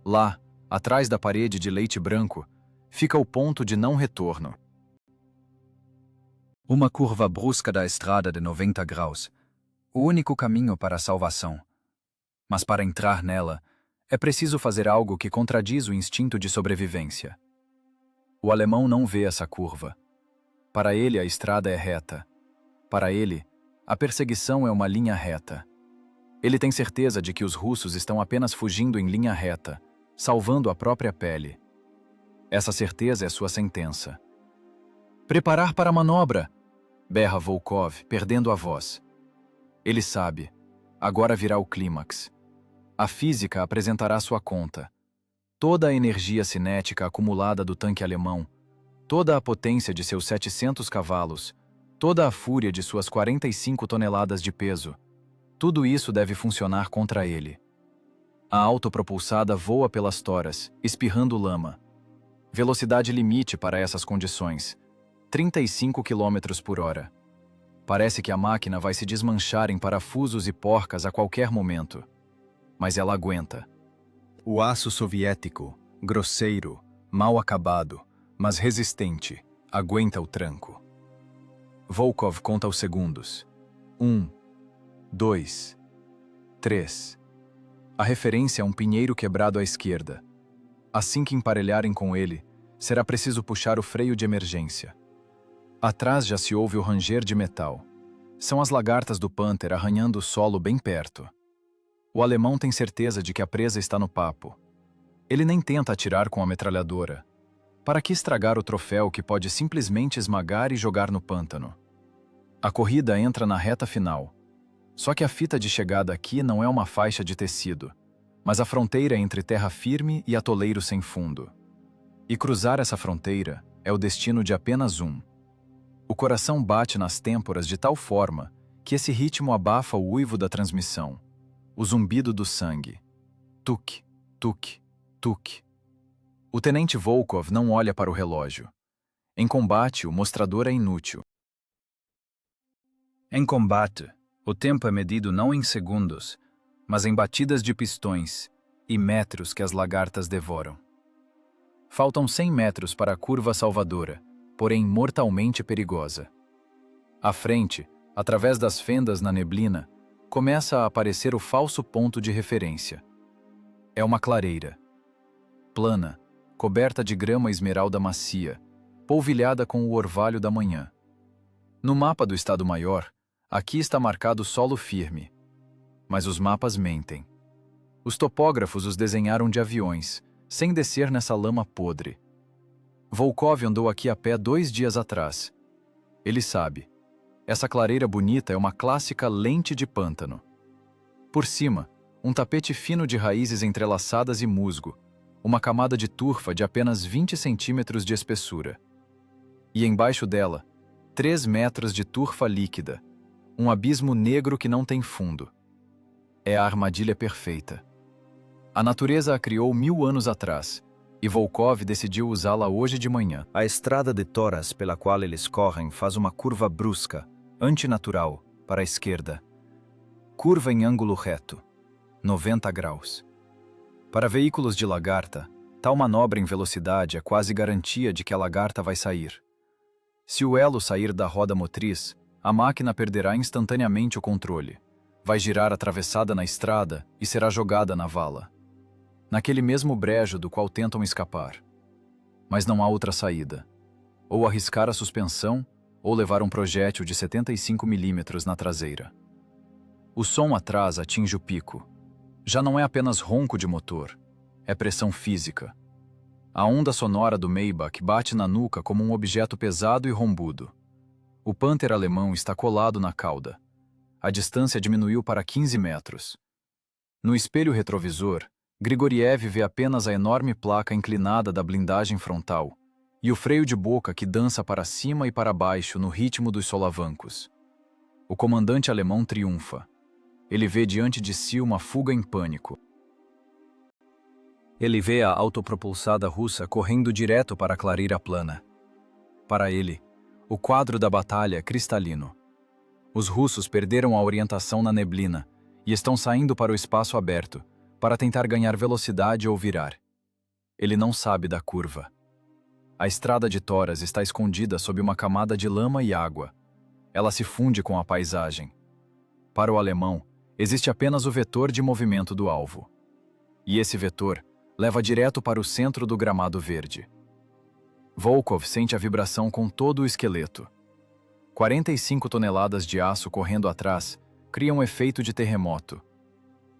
Lá, atrás da parede de leite branco, fica o ponto de não retorno. Uma curva brusca da estrada de 90 graus, o único caminho para a salvação. Mas para entrar nela, é preciso fazer algo que contradiz o instinto de sobrevivência. O alemão não vê essa curva. Para ele, a estrada é reta. Para ele, a perseguição é uma linha reta. Ele tem certeza de que os russos estão apenas fugindo em linha reta, salvando a própria pele. Essa certeza é sua sentença. Preparar para a manobra! Berra Volkov, perdendo a voz. Ele sabe. Agora virá o clímax. A física apresentará sua conta. Toda a energia cinética acumulada do tanque alemão, toda a potência de seus 700 cavalos, toda a fúria de suas 45 toneladas de peso, tudo isso deve funcionar contra ele. A autopropulsada voa pelas toras, espirrando lama. Velocidade limite para essas condições, 35 km por hora. Parece que a máquina vai se desmanchar em parafusos e porcas a qualquer momento. Mas ela aguenta. O aço soviético, grosseiro, mal acabado, mas resistente, aguenta o tranco. Volkov conta os segundos. 1, 2, 3. A referência é um pinheiro quebrado à esquerda. Assim que emparelharem com ele, será preciso puxar o freio de emergência. Atrás já se ouve o ranger de metal. São as lagartas do Panther arranhando o solo bem perto. O alemão tem certeza de que a presa está no papo. Ele nem tenta atirar com a metralhadora. Para que estragar o troféu que pode simplesmente esmagar e jogar no pântano? A corrida entra na reta final. Só que a fita de chegada aqui não é uma faixa de tecido, mas a fronteira entre terra firme e atoleiro sem fundo. E cruzar essa fronteira é o destino de apenas um. O coração bate nas têmporas de tal forma que esse ritmo abafa o uivo da transmissão, o zumbido do sangue. Tuk, tuk, tuk. O tenente Volkov não olha para o relógio. Em combate, o mostrador é inútil. Em combate, o tempo é medido não em segundos, mas em batidas de pistões e metros que as lagartas devoram. Faltam 100 metros para a curva salvadora, porém mortalmente perigosa. À frente, através das fendas na neblina, começa a aparecer o falso ponto de referência. É uma clareira. Plana, coberta de grama esmeralda macia, polvilhada com o orvalho da manhã. No mapa do Estado-Maior, aqui está marcado solo firme. Mas os mapas mentem. Os topógrafos os desenharam de aviões, sem descer nessa lama podre. Volkov andou aqui a pé 2 dias atrás. Ele sabe. Essa clareira bonita é uma clássica lente de pântano. Por cima, um tapete fino de raízes entrelaçadas e musgo, uma camada de turfa de apenas 20 centímetros de espessura. E embaixo dela, 3 metros de turfa líquida, um abismo negro que não tem fundo. É a armadilha perfeita. A natureza a criou 1000 anos atrás, e Volkov decidiu usá-la hoje de manhã. A estrada de toras pela qual eles correm faz uma curva brusca, antinatural, para a esquerda. Curva em ângulo reto, 90 graus. Para veículos de lagarta, tal manobra em velocidade é quase garantia de que a lagarta vai sair. Se o elo sair da roda motriz, a máquina perderá instantaneamente o controle, vai girar atravessada na estrada e será jogada na vala, naquele mesmo brejo do qual tentam escapar. Mas não há outra saída. Ou arriscar a suspensão, ou levar um projétil de 75 mm na traseira. O som atrás atinge o pico. Já não é apenas ronco de motor, é pressão física. A onda sonora do Maybach bate na nuca como um objeto pesado e rombudo. O Panther alemão está colado na cauda. A distância diminuiu para 15 metros. No espelho retrovisor, Grigoriev vê apenas a enorme placa inclinada da blindagem frontal e o freio de boca que dança para cima e para baixo no ritmo dos solavancos. O comandante alemão triunfa. Ele vê diante de si uma fuga em pânico. Ele vê a autopropulsada russa correndo direto para a clareira plana. Para ele, o quadro da batalha é cristalino. Os russos perderam a orientação na neblina e estão saindo para o espaço aberto, para tentar ganhar velocidade ou virar. Ele não sabe da curva. A estrada de toras está escondida sob uma camada de lama e água. Ela se funde com a paisagem. Para o alemão, existe apenas o vetor de movimento do alvo. E esse vetor leva direto para o centro do gramado verde. Volkov sente a vibração com todo o esqueleto. 45 toneladas de aço correndo atrás criam um efeito de terremoto.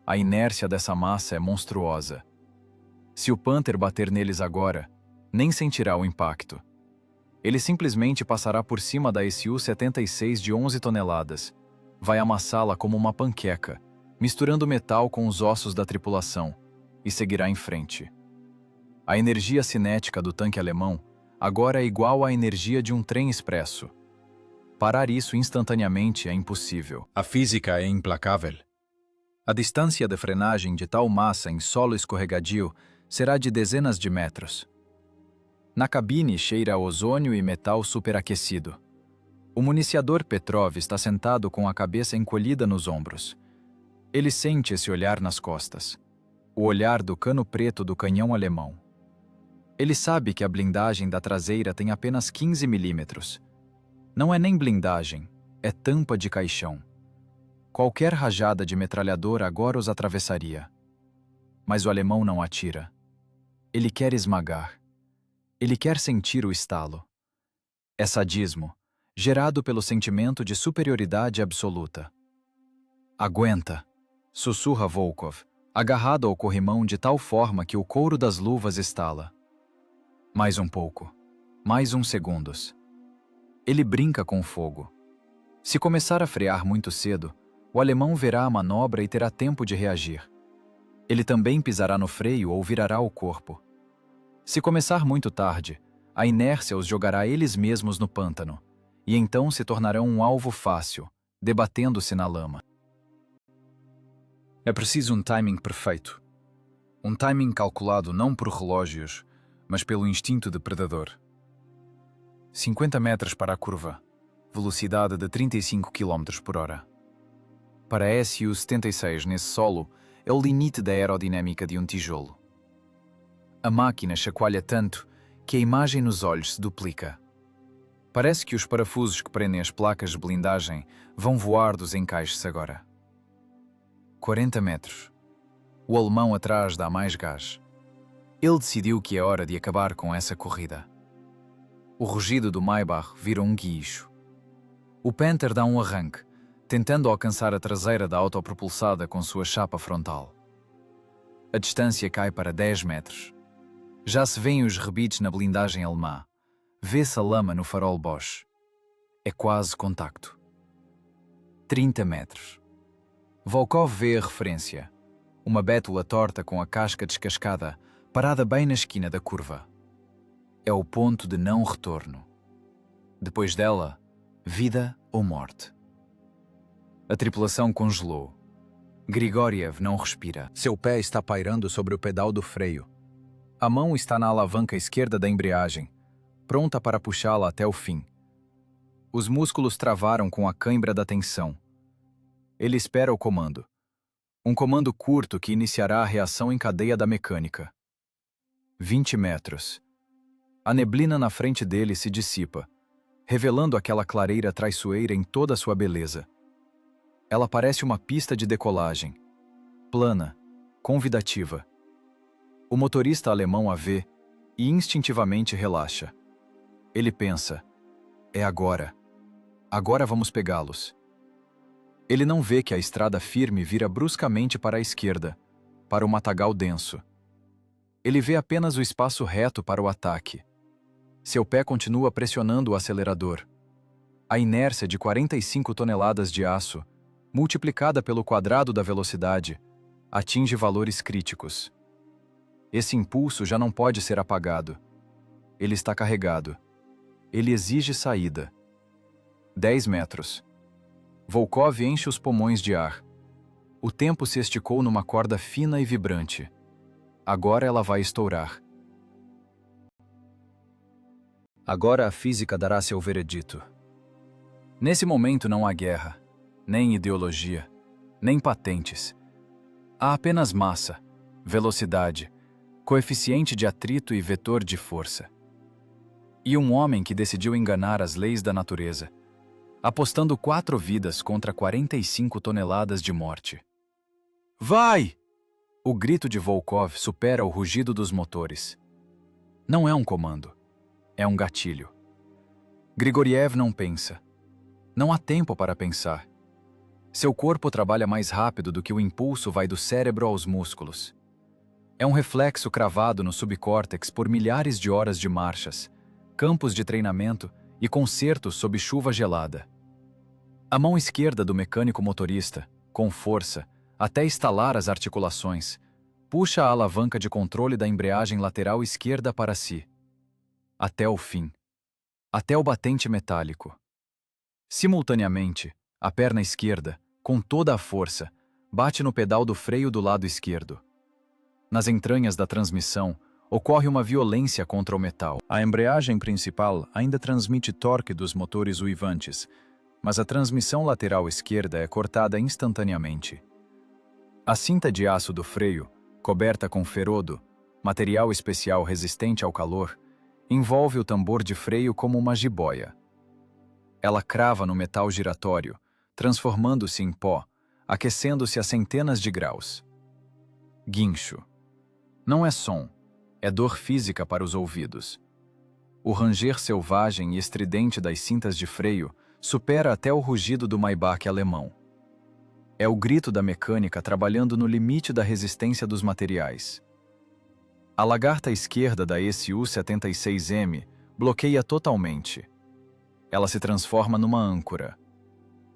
A inércia dessa massa é monstruosa. Se o Panther bater neles agora, nem sentirá o impacto. Ele simplesmente passará por cima da Su-76 de 11 toneladas, vai amassá-la como uma panqueca, misturando metal com os ossos da tripulação, e seguirá em frente. A energia cinética do tanque alemão agora é igual à energia de um trem expresso. Parar isso instantaneamente é impossível. A física é implacável. A distância de frenagem de tal massa em solo escorregadio será de dezenas de metros. Na cabine cheira a ozônio e metal superaquecido. O municiador Petrov está sentado com a cabeça encolhida nos ombros. Ele sente esse olhar nas costas. O olhar do cano preto do canhão alemão. Ele sabe que a blindagem da traseira tem apenas 15 milímetros. Não é nem blindagem, é tampa de caixão. Qualquer rajada de metralhadora agora os atravessaria. Mas o alemão não atira. Ele quer esmagar. Ele quer sentir o estalo. É sadismo, gerado pelo sentimento de superioridade absoluta. Aguenta, sussurra Volkov, agarrado ao corrimão de tal forma que o couro das luvas estala. Mais um pouco. Mais uns segundos. Ele brinca com o fogo. Se começar a frear muito cedo, o alemão verá a manobra e terá tempo de reagir. Ele também pisará no freio ou virará o corpo. Se começar muito tarde, a inércia os jogará eles mesmos no pântano, e então se tornarão um alvo fácil, debatendo-se na lama. É preciso um timing perfeito. Um timing calculado não por relógios, mas pelo instinto de predador. 50 metros para a curva, velocidade de 35 km por hora. Para a SU-76 nesse solo, é o limite da aerodinâmica de um tijolo. A máquina chacoalha tanto que a imagem nos olhos se duplica. Parece que os parafusos que prendem as placas de blindagem vão voar dos encaixes agora. 40 metros. O alemão atrás dá mais gás. Ele decidiu que é hora de acabar com essa corrida. O rugido do Maybach vira um guincho. O Panther dá um arranque, tentando alcançar a traseira da autopropulsada com sua chapa frontal. A distância cai para 10 metros. Já se vêem os rebites na blindagem alemã. Vê-se a lama no farol Bosch. É quase contacto. 30 metros. Volkov vê a referência. Uma bétula torta com a casca descascada, parada bem na esquina da curva. É o ponto de não retorno. Depois dela, vida ou morte. A tripulação congelou. Grigoriev não respira. Seu pé está pairando sobre o pedal do freio. A mão está na alavanca esquerda da embreagem, pronta para puxá-la até o fim. Os músculos travaram com a cãibra da tensão. Ele espera o comando. Um comando curto que iniciará a reação em cadeia da mecânica. 20 metros. A neblina na frente dele se dissipa, revelando aquela clareira traiçoeira em toda a sua beleza. Ela parece uma pista de decolagem, plana, convidativa. O motorista alemão a vê e instintivamente relaxa. Ele pensa, é agora. Agora vamos pegá-los. Ele não vê que a estrada firme vira bruscamente para a esquerda, para o matagal denso. Ele vê apenas o espaço reto para o ataque. Seu pé continua pressionando o acelerador. A inércia de 45 toneladas de aço, multiplicada pelo quadrado da velocidade, atinge valores críticos. Esse impulso já não pode ser apagado. Ele está carregado. Ele exige saída. 10 metros. Volkov enche os pulmões de ar. O tempo se esticou numa corda fina e vibrante. Agora ela vai estourar. Agora a física dará seu veredito. Nesse momento não há guerra, nem ideologia, nem patentes. Há apenas massa, velocidade, coeficiente de atrito e vetor de força. E um homem que decidiu enganar as leis da natureza, apostando 4 vidas contra 45 toneladas de morte. Vai! O grito de Volkov supera o rugido dos motores. Não é um comando, é um gatilho. Grigoriev não pensa. Não há tempo para pensar. Seu corpo trabalha mais rápido do que o impulso vai do cérebro aos músculos. É um reflexo cravado no subcórtex por milhares de horas de marchas, campos de treinamento e concertos sob chuva gelada. A mão esquerda do mecânico motorista, com força, até estalar as articulações, puxa a alavanca de controle da embreagem lateral esquerda para si. Até o fim. Até o batente metálico. Simultaneamente, a perna esquerda, com toda a força, bate no pedal do freio do lado esquerdo. Nas entranhas da transmissão, ocorre uma violência contra o metal. A embreagem principal ainda transmite torque dos motores uivantes, mas a transmissão lateral esquerda é cortada instantaneamente. A cinta de aço do freio, coberta com ferodo, material especial resistente ao calor, envolve o tambor de freio como uma jiboia. Ela crava no metal giratório, transformando-se em pó, aquecendo-se a centenas de graus. Guincho. Não é som, é dor física para os ouvidos. O ranger selvagem e estridente das cintas de freio supera até o rugido do Maybach alemão. É o grito da mecânica trabalhando no limite da resistência dos materiais. A lagarta esquerda da SU-76M bloqueia totalmente. Ela se transforma numa âncora.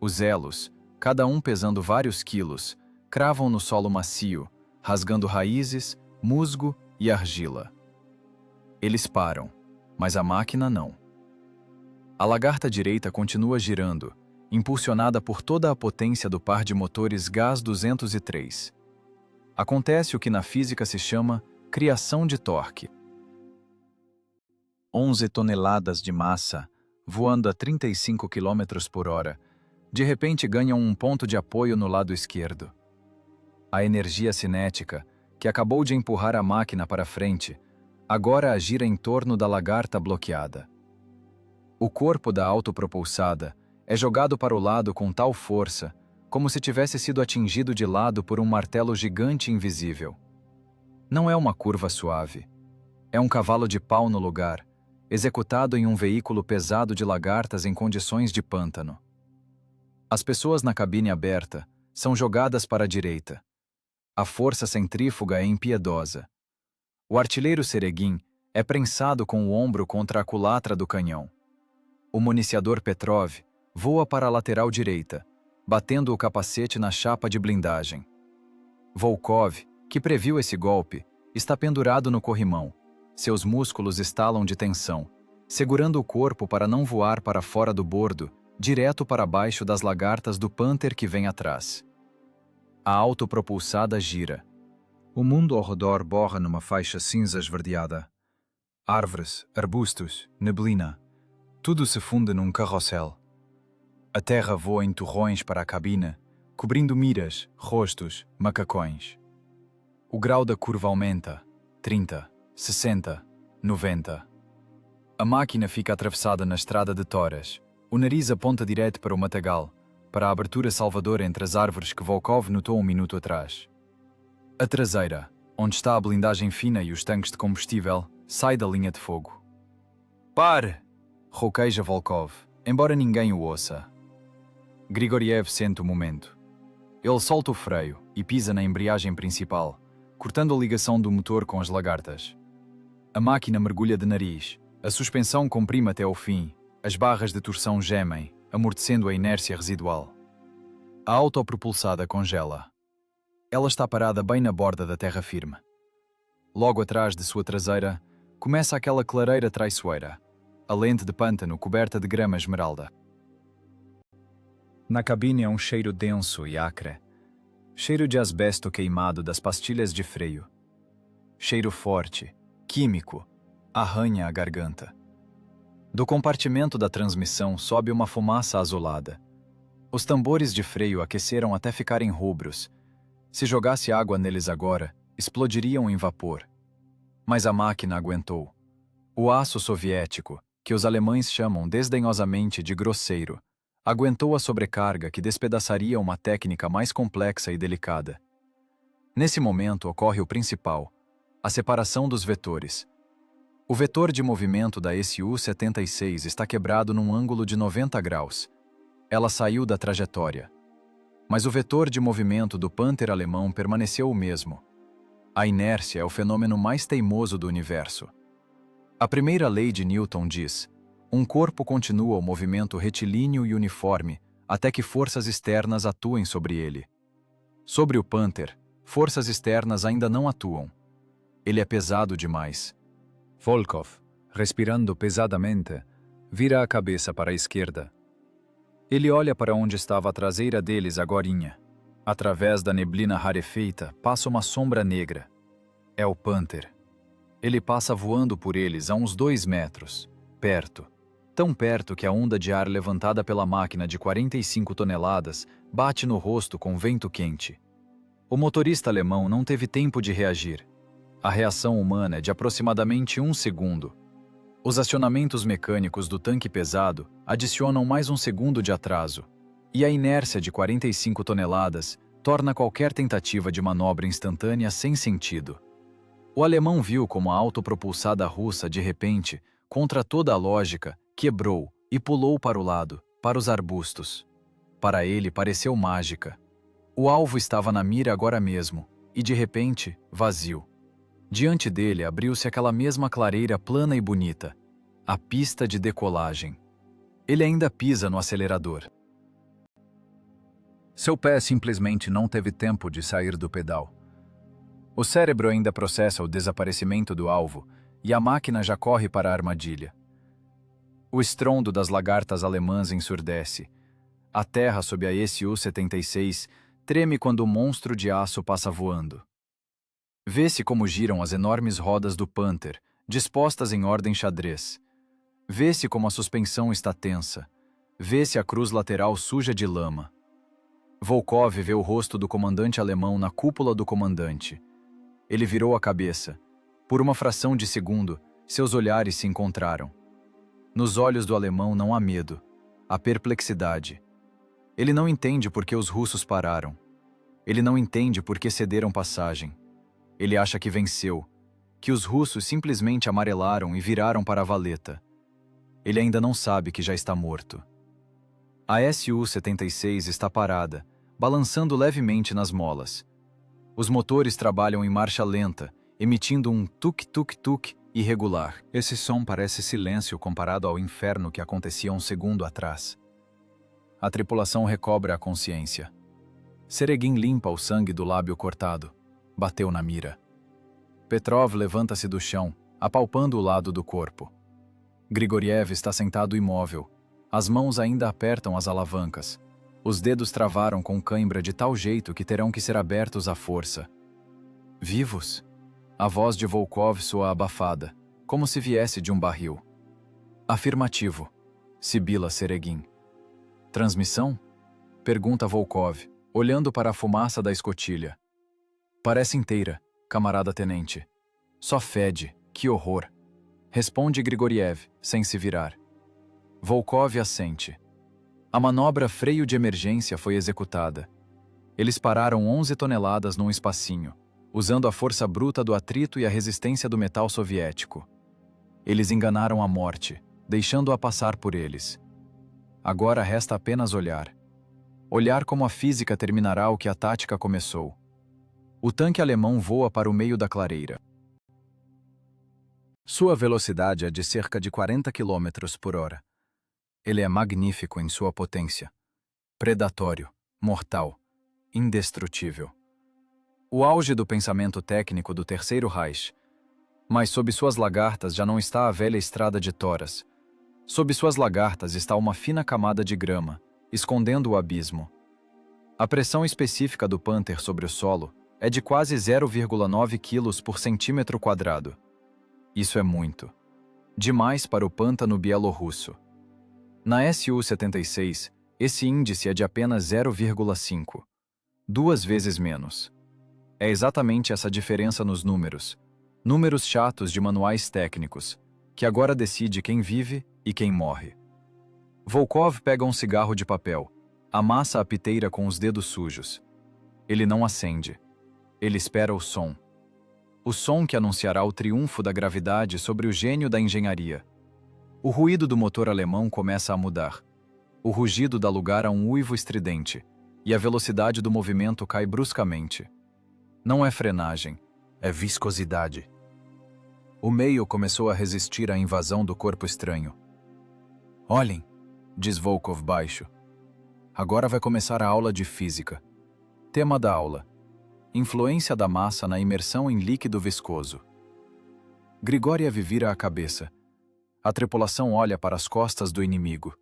Os elos, cada um pesando vários quilos, cravam no solo macio, rasgando raízes, musgo e argila. Eles param, mas a máquina não. A lagarta direita continua girando, impulsionada por toda a potência do par de motores Gás 203. Acontece o que na física se chama criação de torque. 11 toneladas de massa, voando a 35 km por hora, de repente ganham um ponto de apoio no lado esquerdo. A energia cinética, que acabou de empurrar a máquina para frente, agora gira em torno da lagarta bloqueada. O corpo da autopropulsada é jogado para o lado com tal força, como se tivesse sido atingido de lado por um martelo gigante invisível. Não é uma curva suave. É um cavalo de pau no lugar, executado em um veículo pesado de lagartas em condições de pântano. As pessoas na cabine aberta são jogadas para a direita. A força centrífuga é impiedosa. O artilheiro Sereguin é prensado com o ombro contra a culatra do canhão. O municiador Petrov voa para a lateral direita, batendo o capacete na chapa de blindagem. Volkov, que previu esse golpe, está pendurado no corrimão. Seus músculos estalam de tensão, segurando o corpo para não voar para fora do bordo, direto para baixo das lagartas do Panther que vem atrás. A autopropulsada gira. O mundo ao redor borra numa faixa cinza esverdeada. Árvores, arbustos, neblina. Tudo se funde num carrossel. A terra voa em torrões para a cabine, cobrindo miras, rostos, macacões. O grau da curva aumenta. 30, 60, 90. A máquina fica atravessada na estrada de toras. O nariz aponta direto para o matagal, para a abertura salvadora entre as árvores que Volkov notou um minuto atrás. A traseira, onde está a blindagem fina e os tanques de combustível, sai da linha de fogo. Pare! Rouqueja Volkov, embora ninguém o ouça. Grigoriev sente o momento. Ele solta o freio e pisa na embreagem principal, cortando a ligação do motor com as lagartas. A máquina mergulha de nariz, a suspensão comprime até ao fim, as barras de torção gemem, amortecendo a inércia residual. A autopropulsada congela. Ela está parada bem na borda da terra firme. Logo atrás de sua traseira, começa aquela clareira traiçoeira, a lente de pântano coberta de grama esmeralda. Na cabine há um cheiro denso e acre. Cheiro de asbesto queimado das pastilhas de freio. Cheiro forte, químico, arranha a garganta. Do compartimento da transmissão sobe uma fumaça azulada. Os tambores de freio aqueceram até ficarem rubros. Se jogasse água neles agora, explodiriam em vapor. Mas a máquina aguentou. O aço soviético, que os alemães chamam desdenhosamente de grosseiro, aguentou a sobrecarga que despedaçaria uma técnica mais complexa e delicada. Nesse momento ocorre o principal, a separação dos vetores. O vetor de movimento da Su-76 está quebrado num ângulo de 90 graus. Ela saiu da trajetória. Mas o vetor de movimento do Panther alemão permaneceu o mesmo. A inércia é o fenômeno mais teimoso do universo. A primeira lei de Newton diz: um corpo continua o movimento retilíneo e uniforme até que forças externas atuem sobre ele. Sobre o Panther, forças externas ainda não atuam. Ele é pesado demais. Volkov, respirando pesadamente, vira a cabeça para a esquerda. Ele olha para onde estava a traseira deles agorinha. Através da neblina rarefeita passa uma sombra negra. É o Panther. Ele passa voando por eles a uns 2 metros, perto. Tão perto que a onda de ar levantada pela máquina de 45 toneladas bate no rosto com vento quente. O motorista alemão não teve tempo de reagir. A reação humana é de aproximadamente 1 segundo. Os acionamentos mecânicos do tanque pesado adicionam mais 1 segundo de atraso, e a inércia de 45 toneladas torna qualquer tentativa de manobra instantânea sem sentido. O alemão viu como a autopropulsada russa, de repente, contra toda a lógica, quebrou e pulou para o lado, para os arbustos. Para ele pareceu mágica. O alvo estava na mira agora mesmo, e de repente, vazio. Diante dele abriu-se aquela mesma clareira plana e bonita, a pista de decolagem. Ele ainda pisa no acelerador. Seu pé simplesmente não teve tempo de sair do pedal. O cérebro ainda processa o desaparecimento do alvo e a máquina já corre para a armadilha. O estrondo das lagartas alemãs ensurdece. A terra sob a Su-76 treme quando o monstro de aço passa voando. Vê-se como giram as enormes rodas do Panther, dispostas em ordem xadrez. Vê-se como a suspensão está tensa. Vê-se a cruz lateral suja de lama. Volkov vê o rosto do comandante alemão na cúpula do comandante. Ele virou a cabeça. Por uma fração de segundo, seus olhares se encontraram. Nos olhos do alemão não há medo, há perplexidade. Ele não entende por que os russos pararam. Ele não entende por que cederam passagem. Ele acha que venceu, que os russos simplesmente amarelaram e viraram para a valeta. Ele ainda não sabe que já está morto. A Su-76 está parada, balançando levemente nas molas. Os motores trabalham em marcha lenta, emitindo um tuk-tuk-tuk irregular. Esse som parece silêncio comparado ao inferno que acontecia um segundo atrás. A tripulação recobra a consciência. Seregin limpa o sangue do lábio cortado. Bateu na mira. Petrov levanta-se do chão, apalpando o lado do corpo. Grigoriev está sentado imóvel. As mãos ainda apertam as alavancas. Os dedos travaram com cãibra de tal jeito que terão que ser abertos à força. Vivos? A voz de Volkov soa abafada, como se viesse de um barril. Afirmativo, sibila Seregin. Transmissão? Pergunta Volkov, olhando para a fumaça da escotilha. Parece inteira, camarada tenente. Só fede, que horror. Responde Grigoriev, sem se virar. Volkov assente. A manobra freio de emergência foi executada. Eles pararam 11 toneladas num espacinho, usando a força bruta do atrito e a resistência do metal soviético. Eles enganaram a morte, deixando-a passar por eles. Agora resta apenas olhar. Olhar como a física terminará o que a tática começou. O tanque alemão voa para o meio da clareira. Sua velocidade é de cerca de 40 km por hora. Ele é magnífico em sua potência. Predatório, mortal, indestrutível. O auge do pensamento técnico do Terceiro Reich. Mas sob suas lagartas já não está a velha estrada de toras. Sob suas lagartas está uma fina camada de grama, escondendo o abismo. A pressão específica do Panther sobre o solo é de quase 0,9 kg por centímetro quadrado. Isso é muito. Demais para o pântano bielorrusso. Na Su-76, esse índice é de apenas 0,5. 2 vezes menos. É exatamente essa diferença nos números. Números chatos de manuais técnicos, que agora decide quem vive e quem morre. Volkov pega um cigarro de papel, amassa a piteira com os dedos sujos. Ele não acende. Ele espera o som. O som que anunciará o triunfo da gravidade sobre o gênio da engenharia. O ruído do motor alemão começa a mudar. O rugido dá lugar a um uivo estridente, e a velocidade do movimento cai bruscamente. Não é frenagem, é viscosidade. O meio começou a resistir à invasão do corpo estranho. Olhem, diz Volkov baixo. Agora vai começar a aula de física. Tema da aula: influência da massa na imersão em líquido viscoso. Grigoriev vira a cabeça. A tripulação olha para as costas do inimigo.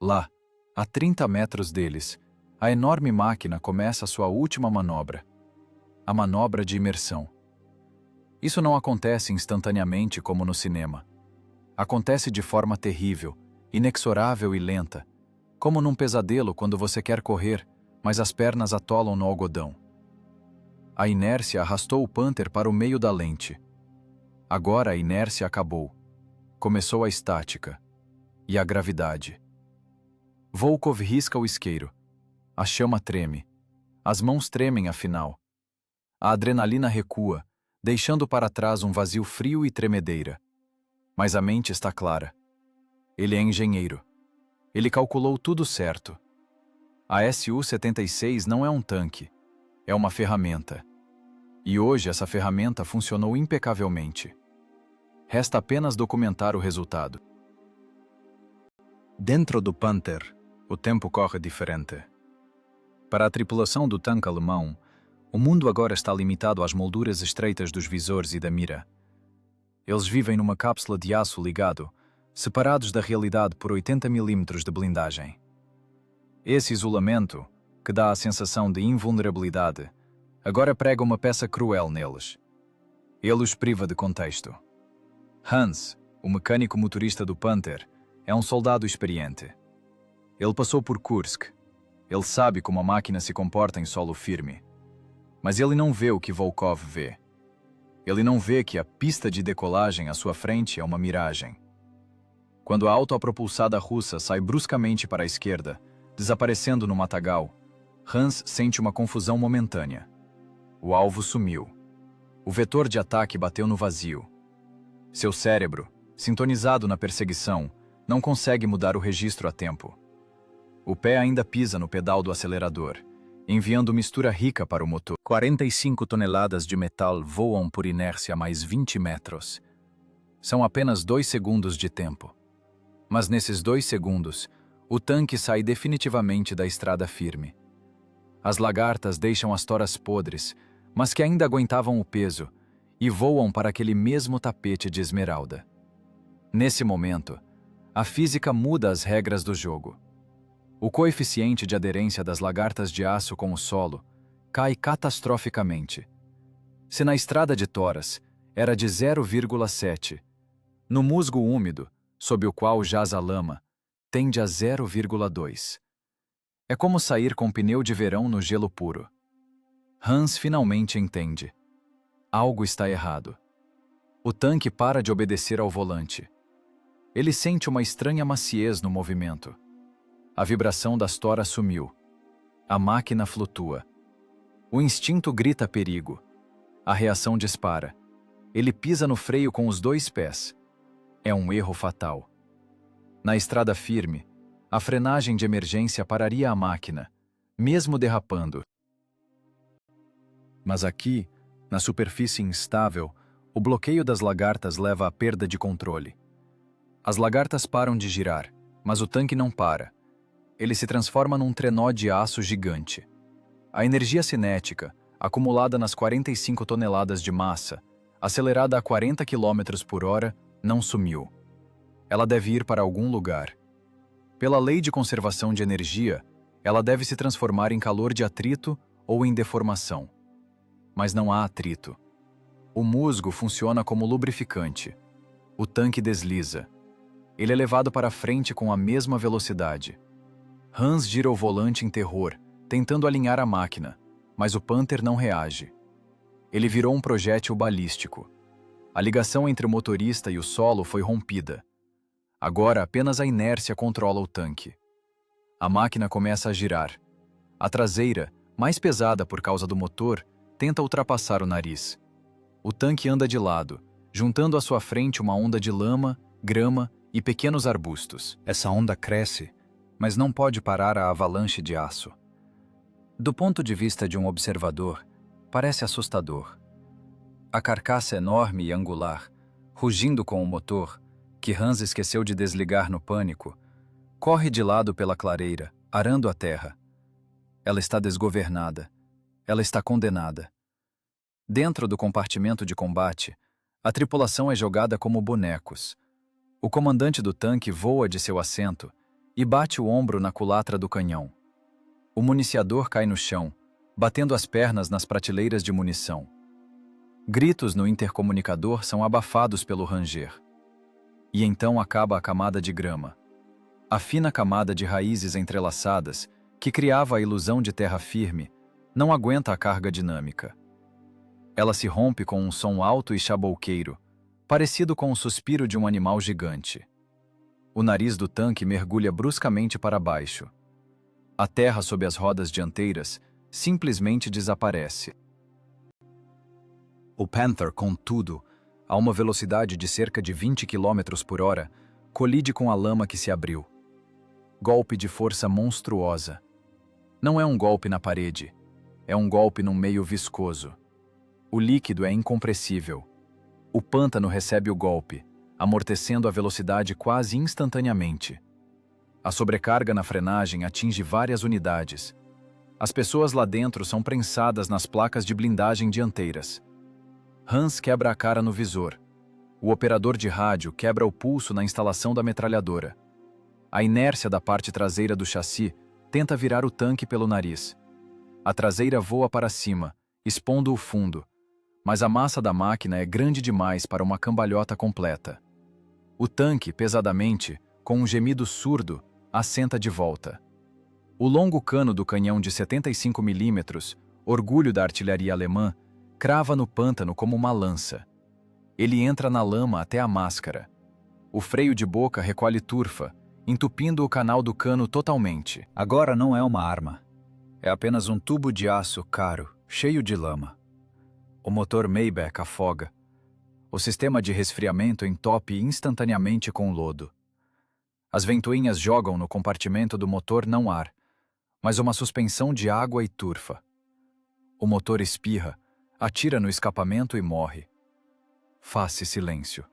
Lá, a 30 metros deles, a enorme máquina começa sua última manobra. A manobra de imersão. Isso não acontece instantaneamente como no cinema. Acontece de forma terrível, inexorável e lenta, como num pesadelo quando você quer correr, mas as pernas atolam no algodão. A inércia arrastou o Panther para o meio da lente. Agora a inércia acabou. Começou a estática. E a gravidade. Volkov risca o isqueiro. A chama treme. As mãos tremem afinal. A adrenalina recua, deixando para trás um vazio frio e tremedeira. Mas a mente está clara. Ele é engenheiro. Ele calculou tudo certo. A Su-76 não é um tanque. É uma ferramenta. E hoje essa ferramenta funcionou impecavelmente. Resta apenas documentar o resultado. Dentro do Panther, o tempo corre diferente. Para a tripulação do tanque alemão, o mundo agora está limitado às molduras estreitas dos visores e da mira. Eles vivem numa cápsula de aço ligado, separados da realidade por 80 milímetros de blindagem. Esse isolamento, que dá a sensação de invulnerabilidade, agora prega uma peça cruel neles. Ele os priva de contexto. Hans, o mecânico motorista do Panther, é um soldado experiente. Ele passou por Kursk. Ele sabe como a máquina se comporta em solo firme. Mas ele não vê o que Volkov vê. Ele não vê que a pista de decolagem à sua frente é uma miragem. Quando a autopropulsada russa sai bruscamente para a esquerda, desaparecendo no matagal, Hans sente uma confusão momentânea. O alvo sumiu. O vetor de ataque bateu no vazio. Seu cérebro, sintonizado na perseguição, não consegue mudar o registro a tempo. O pé ainda pisa no pedal do acelerador, enviando mistura rica para o motor. 45 toneladas de metal voam por inércia mais 20 metros. São apenas 2 segundos de tempo. Mas nesses 2 segundos, o tanque sai definitivamente da estrada firme. As lagartas deixam as toras podres, mas que ainda aguentavam o peso, e voam para aquele mesmo tapete de esmeralda. Nesse momento, a física muda as regras do jogo. O coeficiente de aderência das lagartas de aço com o solo cai catastroficamente. Se na estrada de toras era de 0,7, no musgo úmido, sob o qual jaz a lama, tende a 0,2. É como sair com pneu de verão no gelo puro. Hans finalmente entende. Algo está errado. O tanque para de obedecer ao volante. Ele sente uma estranha maciez no movimento. A vibração das toras sumiu. A máquina flutua. O instinto grita perigo. A reação dispara. Ele pisa no freio com os 2 pés. É um erro fatal. Na estrada firme, a frenagem de emergência pararia a máquina, mesmo derrapando. Mas aqui, na superfície instável, o bloqueio das lagartas leva à perda de controle. As lagartas param de girar, mas o tanque não para. Ele se transforma num trenó de aço gigante. A energia cinética, acumulada nas 45 toneladas de massa, acelerada a 40 km por hora, não sumiu. Ela deve ir para algum lugar. Pela lei de conservação de energia, ela deve se transformar em calor de atrito ou em deformação. Mas não há atrito. O musgo funciona como lubrificante. O tanque desliza. Ele é levado para frente com a mesma velocidade. Hans gira o volante em terror, tentando alinhar a máquina, mas o Panther não reage. Ele virou um projétil balístico. A ligação entre o motorista e o solo foi rompida. Agora apenas a inércia controla o tanque. A máquina começa a girar. A traseira, mais pesada por causa do motor, tenta ultrapassar o nariz. O tanque anda de lado, juntando à sua frente uma onda de lama, grama e pequenos arbustos. Essa onda cresce, mas não pode parar a avalanche de aço. Do ponto de vista de um observador, parece assustador. A carcaça enorme e angular, rugindo com o motor, que Hans esqueceu de desligar no pânico, corre de lado pela clareira, arando a terra. Ela está desgovernada. Ela está condenada. Dentro do compartimento de combate, a tripulação é jogada como bonecos. O comandante do tanque voa de seu assento e bate o ombro na culatra do canhão. O municiador cai no chão, batendo as pernas nas prateleiras de munição. Gritos no intercomunicador são abafados pelo ranger. E então acaba a camada de grama. A fina camada de raízes entrelaçadas, que criava a ilusão de terra firme, não aguenta a carga dinâmica. Ela se rompe com um som alto e chabouqueiro, parecido com o suspiro de um animal gigante. O nariz do tanque mergulha bruscamente para baixo. A terra sob as rodas dianteiras simplesmente desaparece. O Panther, contudo, a uma velocidade de cerca de 20 km por hora, colide com a lama que se abriu. Golpe de força monstruosa. Não é um golpe na parede, é um golpe num meio viscoso. O líquido é incompressível. O pântano recebe o golpe, amortecendo a velocidade quase instantaneamente. A sobrecarga na frenagem atinge várias unidades. As pessoas lá dentro são prensadas nas placas de blindagem dianteiras. Hans quebra a cara no visor. O operador de rádio quebra o pulso na instalação da metralhadora. A inércia da parte traseira do chassi tenta virar o tanque pelo nariz. A traseira voa para cima, expondo o fundo, mas a massa da máquina é grande demais para uma cambalhota completa. O tanque, pesadamente, com um gemido surdo, assenta de volta. O longo cano do canhão de 75 mm, orgulho da artilharia alemã, crava no pântano como uma lança. Ele entra na lama até a máscara. O freio de boca recolhe turfa, entupindo o canal do cano totalmente. Agora não é uma arma. É apenas um tubo de aço caro, cheio de lama. O motor Maybach afoga. O sistema de resfriamento entope instantaneamente com lodo. As ventoinhas jogam no compartimento do motor não ar, mas uma suspensão de água e turfa. O motor espirra, atira no escapamento e morre. Faz-se silêncio.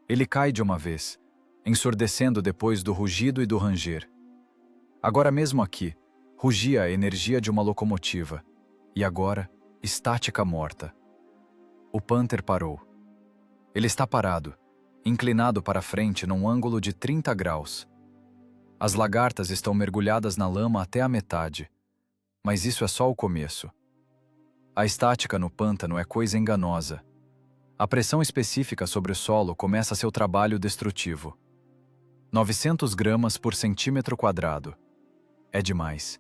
Ele cai de uma vez, ensurdecendo depois do rugido e do ranger. Agora mesmo aqui, rugia a energia de uma locomotiva, e agora, estática morta. O Panther parou. Ele está parado, inclinado para frente num ângulo de 30 graus. As lagartas estão mergulhadas na lama até a metade, mas isso é só o começo. A estática no pântano é coisa enganosa. A pressão específica sobre o solo começa seu trabalho destrutivo. 900 gramas por centímetro quadrado. É demais.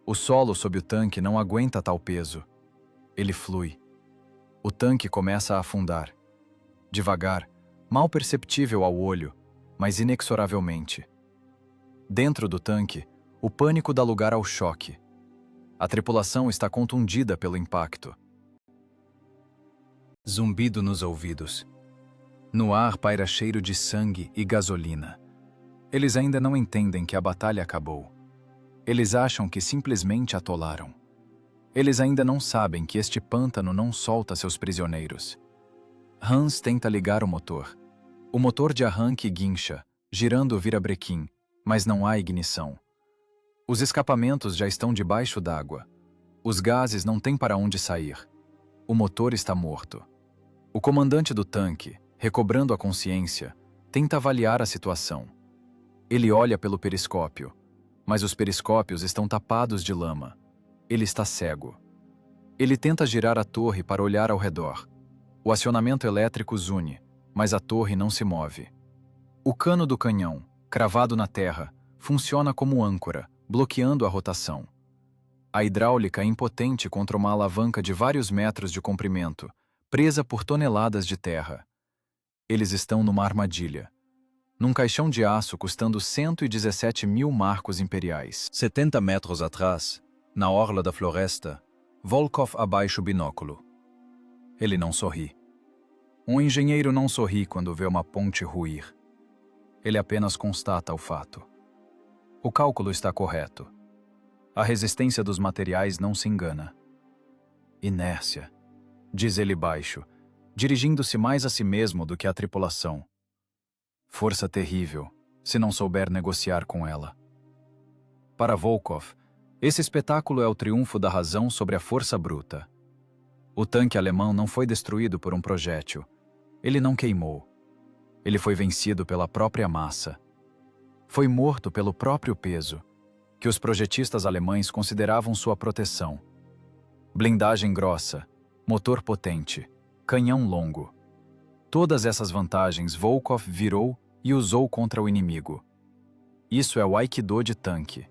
O solo sob o tanque não aguenta tal peso. Ele flui. O tanque começa a afundar. Devagar, mal perceptível ao olho, mas inexoravelmente. Dentro do tanque, o pânico dá lugar ao choque. A tripulação está contundida pelo impacto. Zumbido nos ouvidos. No ar paira cheiro de sangue e gasolina. Eles ainda não entendem que a batalha acabou. Eles acham que simplesmente atolaram. Eles ainda não sabem que este pântano não solta seus prisioneiros. Hans tenta ligar o motor. O motor de arranque guincha, girando o virabrequim, mas não há ignição. Os escapamentos já estão debaixo d'água. Os gases não têm para onde sair. O motor está morto. O comandante do tanque, recobrando a consciência, tenta avaliar a situação. Ele olha pelo periscópio, mas os periscópios estão tapados de lama. Ele está cego. Ele tenta girar a torre para olhar ao redor. O acionamento elétrico zune, mas a torre não se move. O cano do canhão, cravado na terra, funciona como âncora, bloqueando a rotação. A hidráulica é impotente contra uma alavanca de vários metros de comprimento, presa por toneladas de terra. Eles estão numa armadilha. Num caixão de aço custando 117 mil marcos imperiais. 70 metros atrás, na orla da floresta, Volkov abaixa o binóculo. Ele não sorri. Um engenheiro não sorri quando vê uma ponte ruir. Ele apenas constata o fato. O cálculo está correto. A resistência dos materiais não se engana. Inércia, diz ele baixo, dirigindo-se mais a si mesmo do que à tripulação. Força terrível, se não souber negociar com ela. Para Volkov, esse espetáculo é o triunfo da razão sobre a força bruta. O tanque alemão não foi destruído por um projétil. Ele não queimou. Ele foi vencido pela própria massa. Foi morto pelo próprio peso, que os projetistas alemães consideravam sua proteção. Blindagem grossa, motor potente, canhão longo. Todas essas vantagens Volkov virou e usou contra o inimigo. Isso é o Aikido de tanque.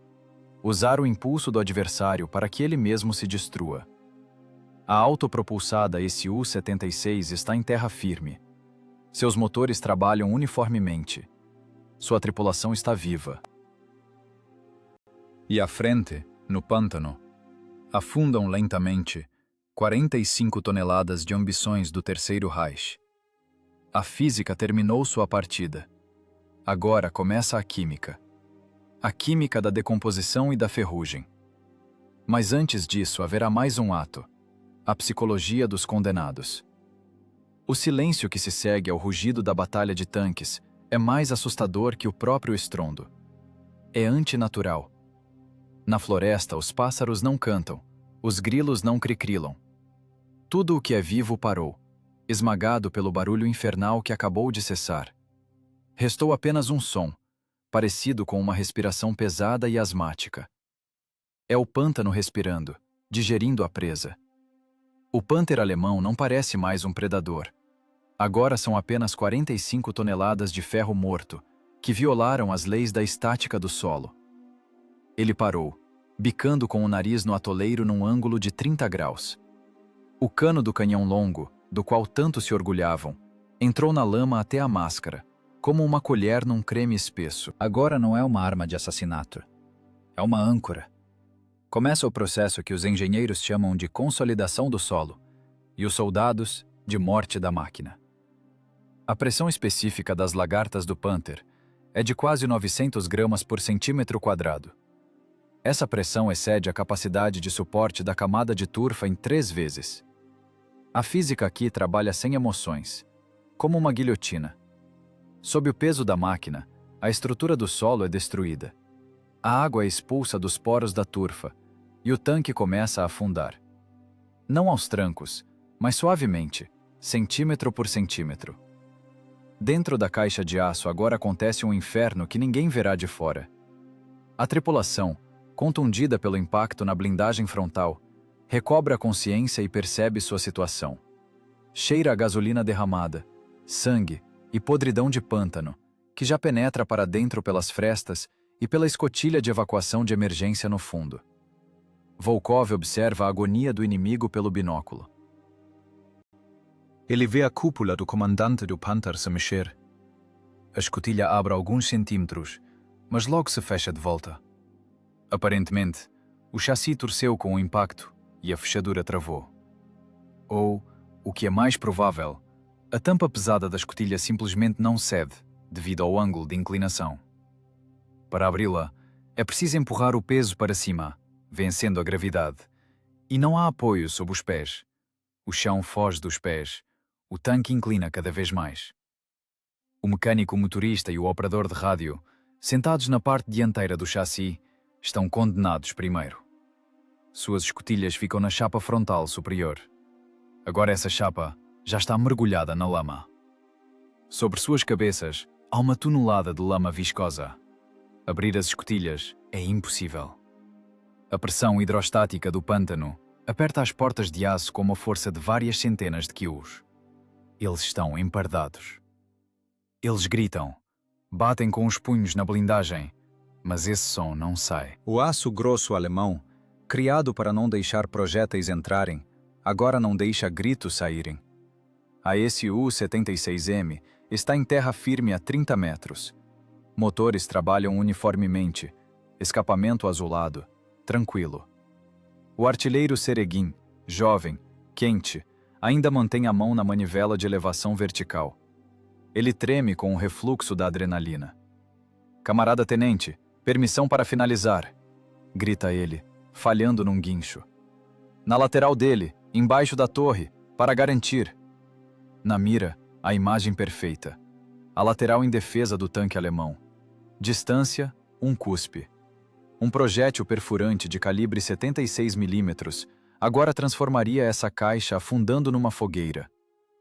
Usar o impulso do adversário para que ele mesmo se destrua. A autopropulsada Su-76 está em terra firme. Seus motores trabalham uniformemente. Sua tripulação está viva. E à frente, no pântano, afundam lentamente 45 toneladas de ambições do Terceiro Reich. A física terminou sua partida. Agora começa a química. A química da decomposição e da ferrugem. Mas antes disso haverá mais um ato. A psicologia dos condenados. O silêncio que se segue ao rugido da batalha de tanques é mais assustador que o próprio estrondo. É antinatural. Na floresta, os pássaros não cantam, os grilos não cricrilam. Tudo o que é vivo parou, esmagado pelo barulho infernal que acabou de cessar. Restou apenas um som, parecido com uma respiração pesada e asmática. É o pântano respirando, digerindo a presa. O pânter alemão não parece mais um predador. Agora são apenas 45 toneladas de ferro morto, que violaram as leis da estática do solo. Ele parou, bicando com o nariz no atoleiro num ângulo de 30 graus. O cano do canhão longo, do qual tanto se orgulhavam, entrou na lama até a máscara, como uma colher num creme espesso. Agora não é uma arma de assassinato. É uma âncora. Começa o processo que os engenheiros chamam de consolidação do solo, e os soldados de morte da máquina. A pressão específica das lagartas do pânter é de quase 900 gramas por centímetro quadrado. Essa pressão excede a capacidade de suporte da camada de turfa em 3 vezes. A física aqui trabalha sem emoções, como uma guilhotina. Sob o peso da máquina, a estrutura do solo é destruída. A água é expulsa dos poros da turfa e o tanque começa a afundar. Não aos trancos, mas suavemente, centímetro por centímetro. Dentro da caixa de aço agora acontece um inferno que ninguém verá de fora. A tripulação, contundida pelo impacto na blindagem frontal, recobra a consciência e percebe sua situação. Cheira a gasolina derramada, sangue e podridão de pântano, que já penetra para dentro pelas frestas e pela escotilha de evacuação de emergência no fundo. Volkov observa a agonia do inimigo pelo binóculo. Ele vê a cúpula do comandante do Panther se mexer. A escotilha abre alguns centímetros, mas logo se fecha de volta. Aparentemente, o chassi torceu com o impacto e a fechadura travou. Ou, o que é mais provável, a tampa pesada da escotilha simplesmente não cede, devido ao ângulo de inclinação. Para abri-la, é preciso empurrar o peso para cima, vencendo a gravidade. E não há apoio sob os pés. O chão foge dos pés. O tanque inclina cada vez mais. O mecânico motorista e o operador de rádio, sentados na parte dianteira do chassi, estão condenados primeiro. Suas escotilhas ficam na chapa frontal superior. Agora essa chapa já está mergulhada na lama. Sobre suas cabeças há uma tonelada de lama viscosa. Abrir as escotilhas é impossível. A pressão hidrostática do pântano aperta as portas de aço com uma força de várias centenas de quilos. Eles estão empardados. Eles gritam, batem com os punhos na blindagem, mas esse som não sai. O aço grosso alemão, criado para não deixar projéteis entrarem, agora não deixa gritos saírem. A SU-76M está em terra firme a 30 metros. Motores trabalham uniformemente, escapamento azulado, tranquilo. O artilheiro Seregin, jovem, quente, ainda mantém a mão na manivela de elevação vertical. Ele treme com o refluxo da adrenalina. "Camarada tenente, permissão para finalizar", grita ele, falhando num guincho. "Na lateral dele, embaixo da torre, para garantir." Na mira, a imagem perfeita. A lateral indefesa do tanque alemão. Distância, um cuspe. Um projétil perfurante de calibre 76 mm agora transformaria essa caixa afundando numa fogueira.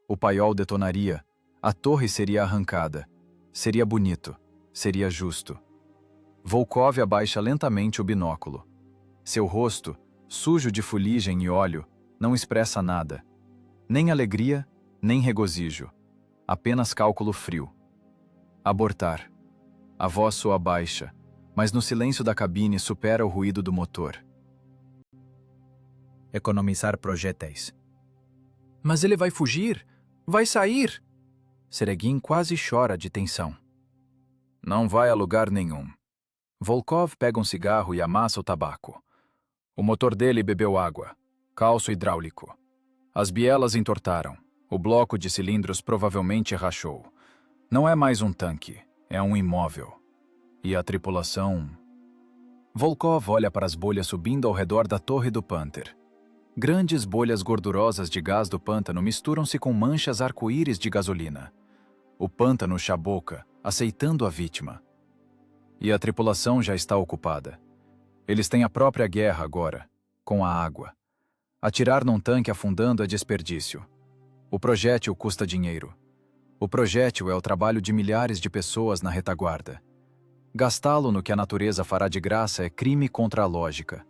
O paiol detonaria, a torre seria arrancada. Seria bonito, seria justo. Volkov abaixa lentamente o binóculo. Seu rosto, sujo de fuligem e óleo, não expressa nada. Nem alegria, nem regozijo. Apenas cálculo frio. Abortar. A voz soa baixa, mas no silêncio da cabine supera o ruído do motor. Economizar projéteis. "Mas ele vai fugir! Vai sair!" Seregin quase chora de tensão. "Não vai a lugar nenhum." Volkov pega um cigarro e amassa o tabaco. O motor dele bebeu água. Calço hidráulico. As bielas entortaram. O bloco de cilindros provavelmente rachou. Não é mais um tanque, é um imóvel. E a tripulação... Volkov olha para as bolhas subindo ao redor da torre do Panther. Grandes bolhas gordurosas de gás do pântano misturam-se com manchas arco-íris de gasolina. O pântano chaboca, aceitando a vítima. E a tripulação já está ocupada. Eles têm a própria guerra agora, com a água. Atirar num tanque afundando é desperdício. O projétil custa dinheiro. O projétil é o trabalho de milhares de pessoas na retaguarda. Gastá-lo no que a natureza fará de graça é crime contra a lógica.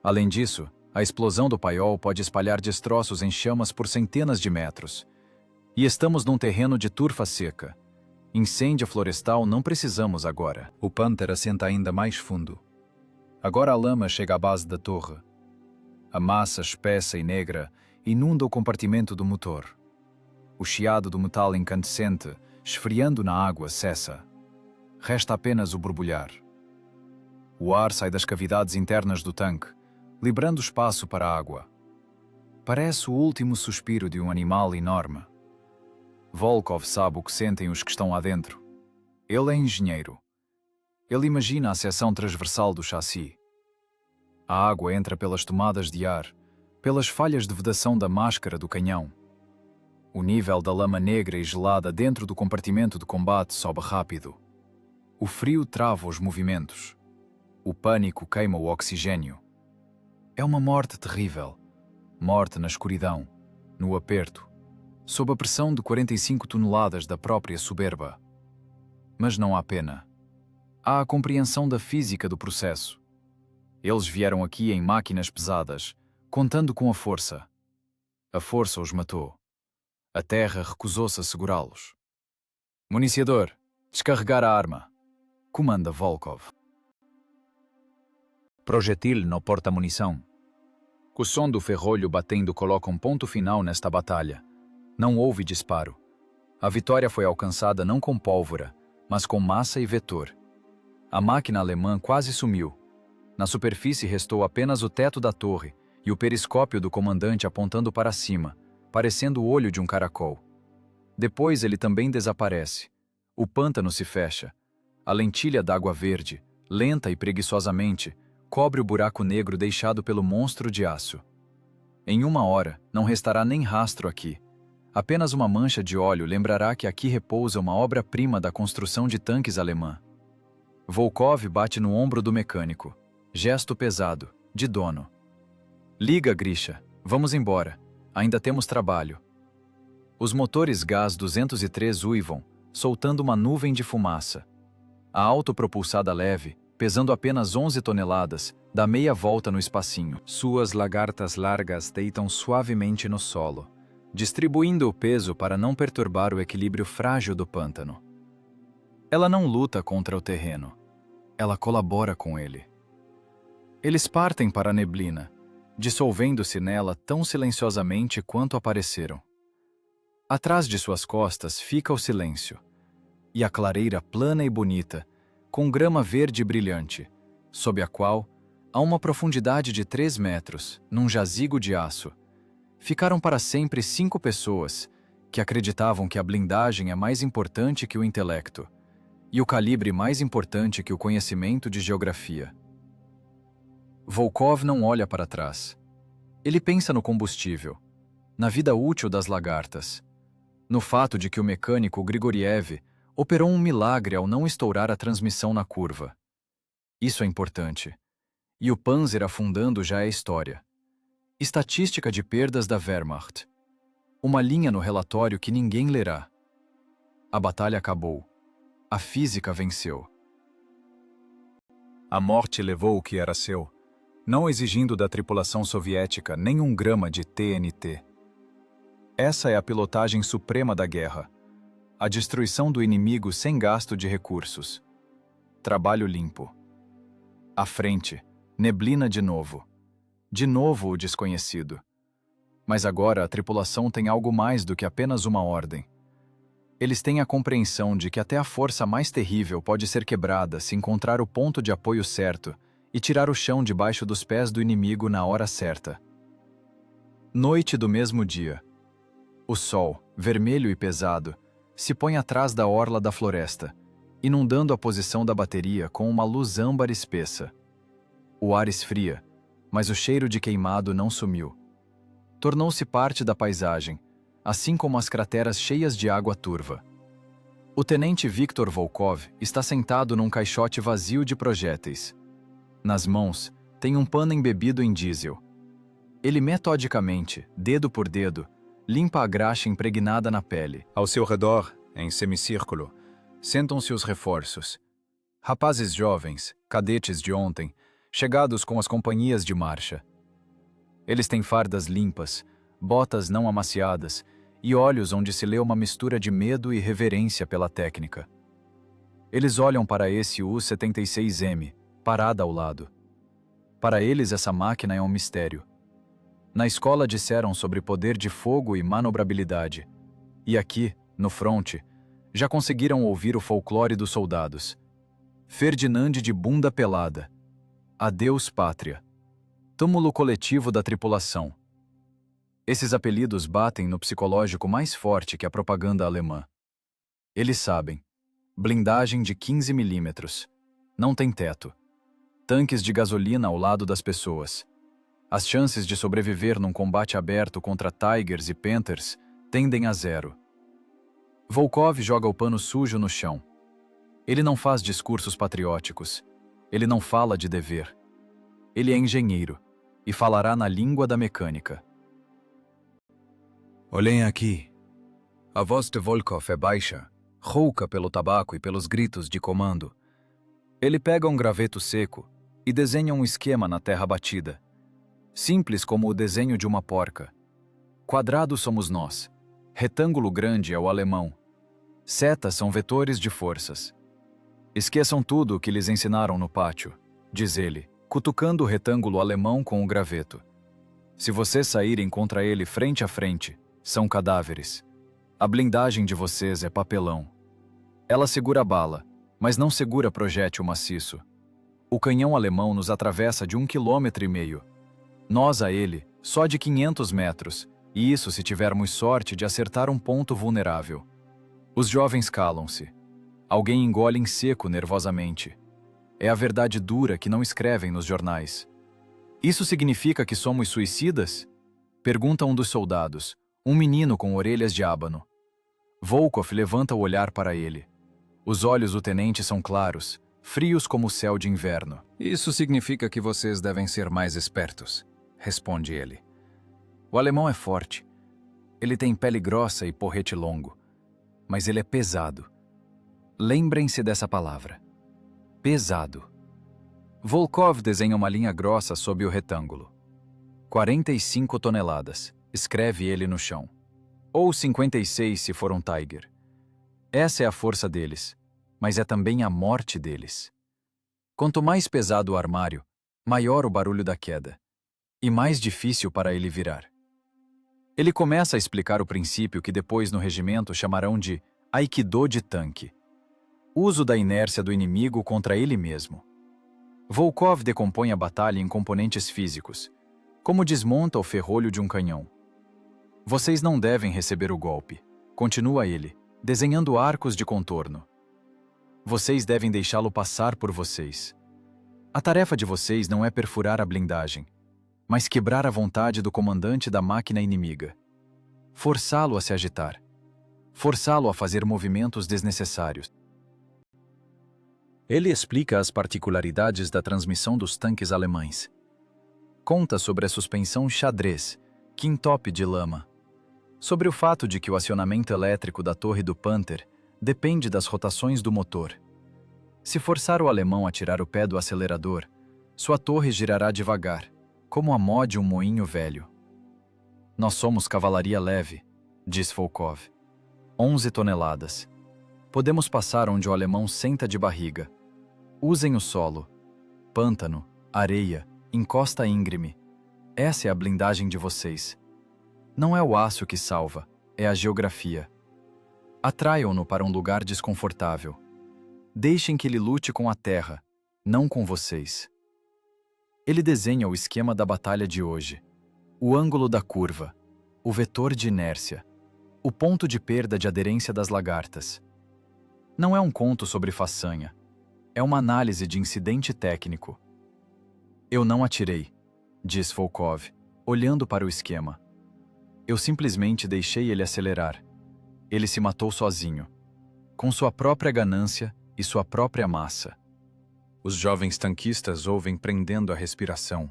Além disso, a explosão do paiol pode espalhar destroços em chamas por centenas de metros. E estamos num terreno de turfa seca. Incêndio florestal não precisamos agora. O Panther assenta ainda mais fundo. Agora a lama chega à base da torre. A massa espessa e negra inunda o compartimento do motor. O chiado do metal incandescente, esfriando na água, cessa. Resta apenas o borbulhar. O ar sai das cavidades internas do tanque, liberando espaço para a água. Parece o último suspiro de um animal enorme. Volkov sabe o que sentem os que estão lá dentro. Ele é engenheiro. Ele imagina a seção transversal do chassi. A água entra pelas tomadas de ar, pelas falhas de vedação da máscara do canhão. O nível da lama negra e gelada dentro do compartimento de combate sobe rápido. O frio trava os movimentos. O pânico queima o oxigênio. É uma morte terrível. Morte na escuridão, no aperto, sob a pressão de 45 toneladas da própria soberba. Mas não há pena. Há a compreensão da física do processo. Eles vieram aqui em máquinas pesadas, contando com a força. A força os matou. A terra recusou-se a segurá-los. Municiador, descarregar a arma. Comanda Volkov. Projetil no porta-munição. O som do ferrolho batendo coloca um ponto final nesta batalha. Não houve disparo. A vitória foi alcançada não com pólvora, mas com massa e vetor. A máquina alemã quase sumiu. Na superfície restou apenas o teto da torre e o periscópio do comandante apontando para cima, parecendo o olho de um caracol. Depois ele também desaparece. O pântano se fecha. A lentilha d'água verde, lenta e preguiçosamente, cobre o buraco negro deixado pelo monstro de aço. Em 1 hora, não restará nem rastro aqui. Apenas uma mancha de óleo lembrará que aqui repousa uma obra-prima da construção de tanques alemã. Volkov bate no ombro do mecânico. Gesto pesado, de dono. Liga, Grisha. Vamos embora. Ainda temos trabalho. Os motores gás 203 uivam, soltando uma nuvem de fumaça. A autopropulsada leve, pesando apenas 11 toneladas, dá meia volta no espacinho. Suas lagartas largas deitam suavemente no solo, distribuindo o peso para não perturbar o equilíbrio frágil do pântano. Ela não luta contra o terreno. Ela colabora com ele. Eles partem para a neblina, dissolvendo-se nela tão silenciosamente quanto apareceram. Atrás de suas costas fica o silêncio, e a clareira plana e bonita, com grama verde brilhante, sob a qual, a uma profundidade de 3 metros, num jazigo de aço, ficaram para sempre 5 pessoas que acreditavam que a blindagem é mais importante que o intelecto e o calibre mais importante que o conhecimento de geografia. Volkov não olha para trás. Ele pensa no combustível, na vida útil das lagartas, no fato de que o mecânico Grigoriev operou um milagre ao não estourar a transmissão na curva. Isso é importante. E o Panzer afundando já é história. Estatística de perdas da Wehrmacht. Uma linha no relatório que ninguém lerá. A batalha acabou. A física venceu. A morte levou o que era seu, não exigindo da tripulação soviética nem 1 grama de TNT. Essa é a pilotagem suprema da guerra. A destruição do inimigo sem gasto de recursos. Trabalho limpo. À frente, neblina de novo. De novo o desconhecido. Mas agora a tripulação tem algo mais do que apenas uma ordem. Eles têm a compreensão de que até a força mais terrível pode ser quebrada se encontrar o ponto de apoio certo e tirar o chão debaixo dos pés do inimigo na hora certa. Noite do mesmo dia. O sol, vermelho e pesado, se põe atrás da orla da floresta, inundando a posição da bateria com uma luz âmbar espessa. O ar esfria, mas o cheiro de queimado não sumiu. Tornou-se parte da paisagem, assim como as crateras cheias de água turva. O tenente Viktor Volkov está sentado num caixote vazio de projéteis. Nas mãos, tem um pano embebido em diesel. Ele metodicamente, dedo por dedo, limpa a graxa impregnada na pele. Ao seu redor, em semicírculo, sentam-se os reforços. Rapazes jovens, cadetes de ontem, chegados com as companhias de marcha. Eles têm fardas limpas, botas não amaciadas e olhos onde se lê uma mistura de medo e reverência pela técnica. Eles olham para esse U-76M, parada ao lado. Para eles essa máquina é um mistério. Na escola disseram sobre poder de fogo e manobrabilidade. E aqui, no fronte, já conseguiram ouvir o folclore dos soldados. Ferdinand de bunda pelada. Adeus pátria. Túmulo coletivo da tripulação. Esses apelidos batem no psicológico mais forte que a propaganda alemã. Eles sabem. Blindagem de 15 milímetros. Não tem teto. Tanques de gasolina ao lado das pessoas. As chances de sobreviver num combate aberto contra Tigers e Panthers tendem a zero. Volkov joga o pano sujo no chão. Ele não faz discursos patrióticos. Ele não fala de dever. Ele é engenheiro e falará na língua da mecânica. Olhem aqui. A voz de Volkov é baixa, rouca pelo tabaco e pelos gritos de comando. Ele pega um graveto seco e desenha um esquema na terra batida. Simples como o desenho de uma porca. Quadrado somos nós. Retângulo grande é o alemão. Setas são vetores de forças. Esqueçam tudo o que lhes ensinaram no pátio, diz ele, cutucando o retângulo alemão com o graveto. Se vocês saírem contra ele frente a frente, são cadáveres. A blindagem de vocês é papelão. Ela segura bala, mas não segura projétil maciço. O canhão alemão nos atravessa de 1,5 km. Nós a ele, só de 500 metros, e isso se tivermos sorte de acertar um ponto vulnerável. Os jovens calam-se. Alguém engole em seco nervosamente. É a verdade dura que não escrevem nos jornais. Isso significa que somos suicidas? Pergunta um dos soldados, um menino com orelhas de ábano. Volkov levanta o olhar para ele. Os olhos do tenente são claros, frios como o céu de inverno. Isso significa que vocês devem ser mais espertos, responde ele. O alemão é forte. Ele tem pele grossa e porrete longo. Mas ele é pesado. Lembrem-se dessa palavra. Pesado. Volkov desenha uma linha grossa sob o retângulo. 45 toneladas, escreve ele no chão. Ou 56 se for um Tiger. Essa é a força deles, mas é também a morte deles. Quanto mais pesado o armário, maior o barulho da queda, e mais difícil para ele virar. Ele começa a explicar o princípio que depois no regimento chamarão de Aikido de tanque. Uso da inércia do inimigo contra ele mesmo. Volkov decompõe a batalha em componentes físicos, como desmonta o ferrolho de um canhão. Vocês não devem receber o golpe, continua ele, desenhando arcos de contorno. Vocês devem deixá-lo passar por vocês. A tarefa de vocês não é perfurar a blindagem, mas quebrar a vontade do comandante da máquina inimiga. Forçá-lo a se agitar. Forçá-lo a fazer movimentos desnecessários. Ele explica as particularidades da transmissão dos tanques alemães. Conta sobre a suspensão xadrez, quintope de lama. Sobre o fato de que o acionamento elétrico da torre do Panther depende das rotações do motor. Se forçar o alemão a tirar o pé do acelerador, sua torre girará devagar, como a mó de um moinho velho. Nós somos cavalaria leve, diz Volkov. 11 toneladas. Podemos passar onde o alemão senta de barriga. Usem o solo. Pântano, areia, encosta íngreme. Essa é a blindagem de vocês. Não é o aço que salva, é a geografia. Atraiam-no para um lugar desconfortável. Deixem que ele lute com a terra, não com vocês. Ele desenha o esquema da batalha de hoje. O ângulo da curva, o vetor de inércia, o ponto de perda de aderência das lagartas. Não é um conto sobre façanha. É uma análise de incidente técnico. Eu não atirei, diz Volkov, olhando para o esquema. Eu simplesmente deixei ele acelerar. Ele se matou sozinho, com sua própria ganância e sua própria massa. Os jovens tanquistas ouvem prendendo a respiração.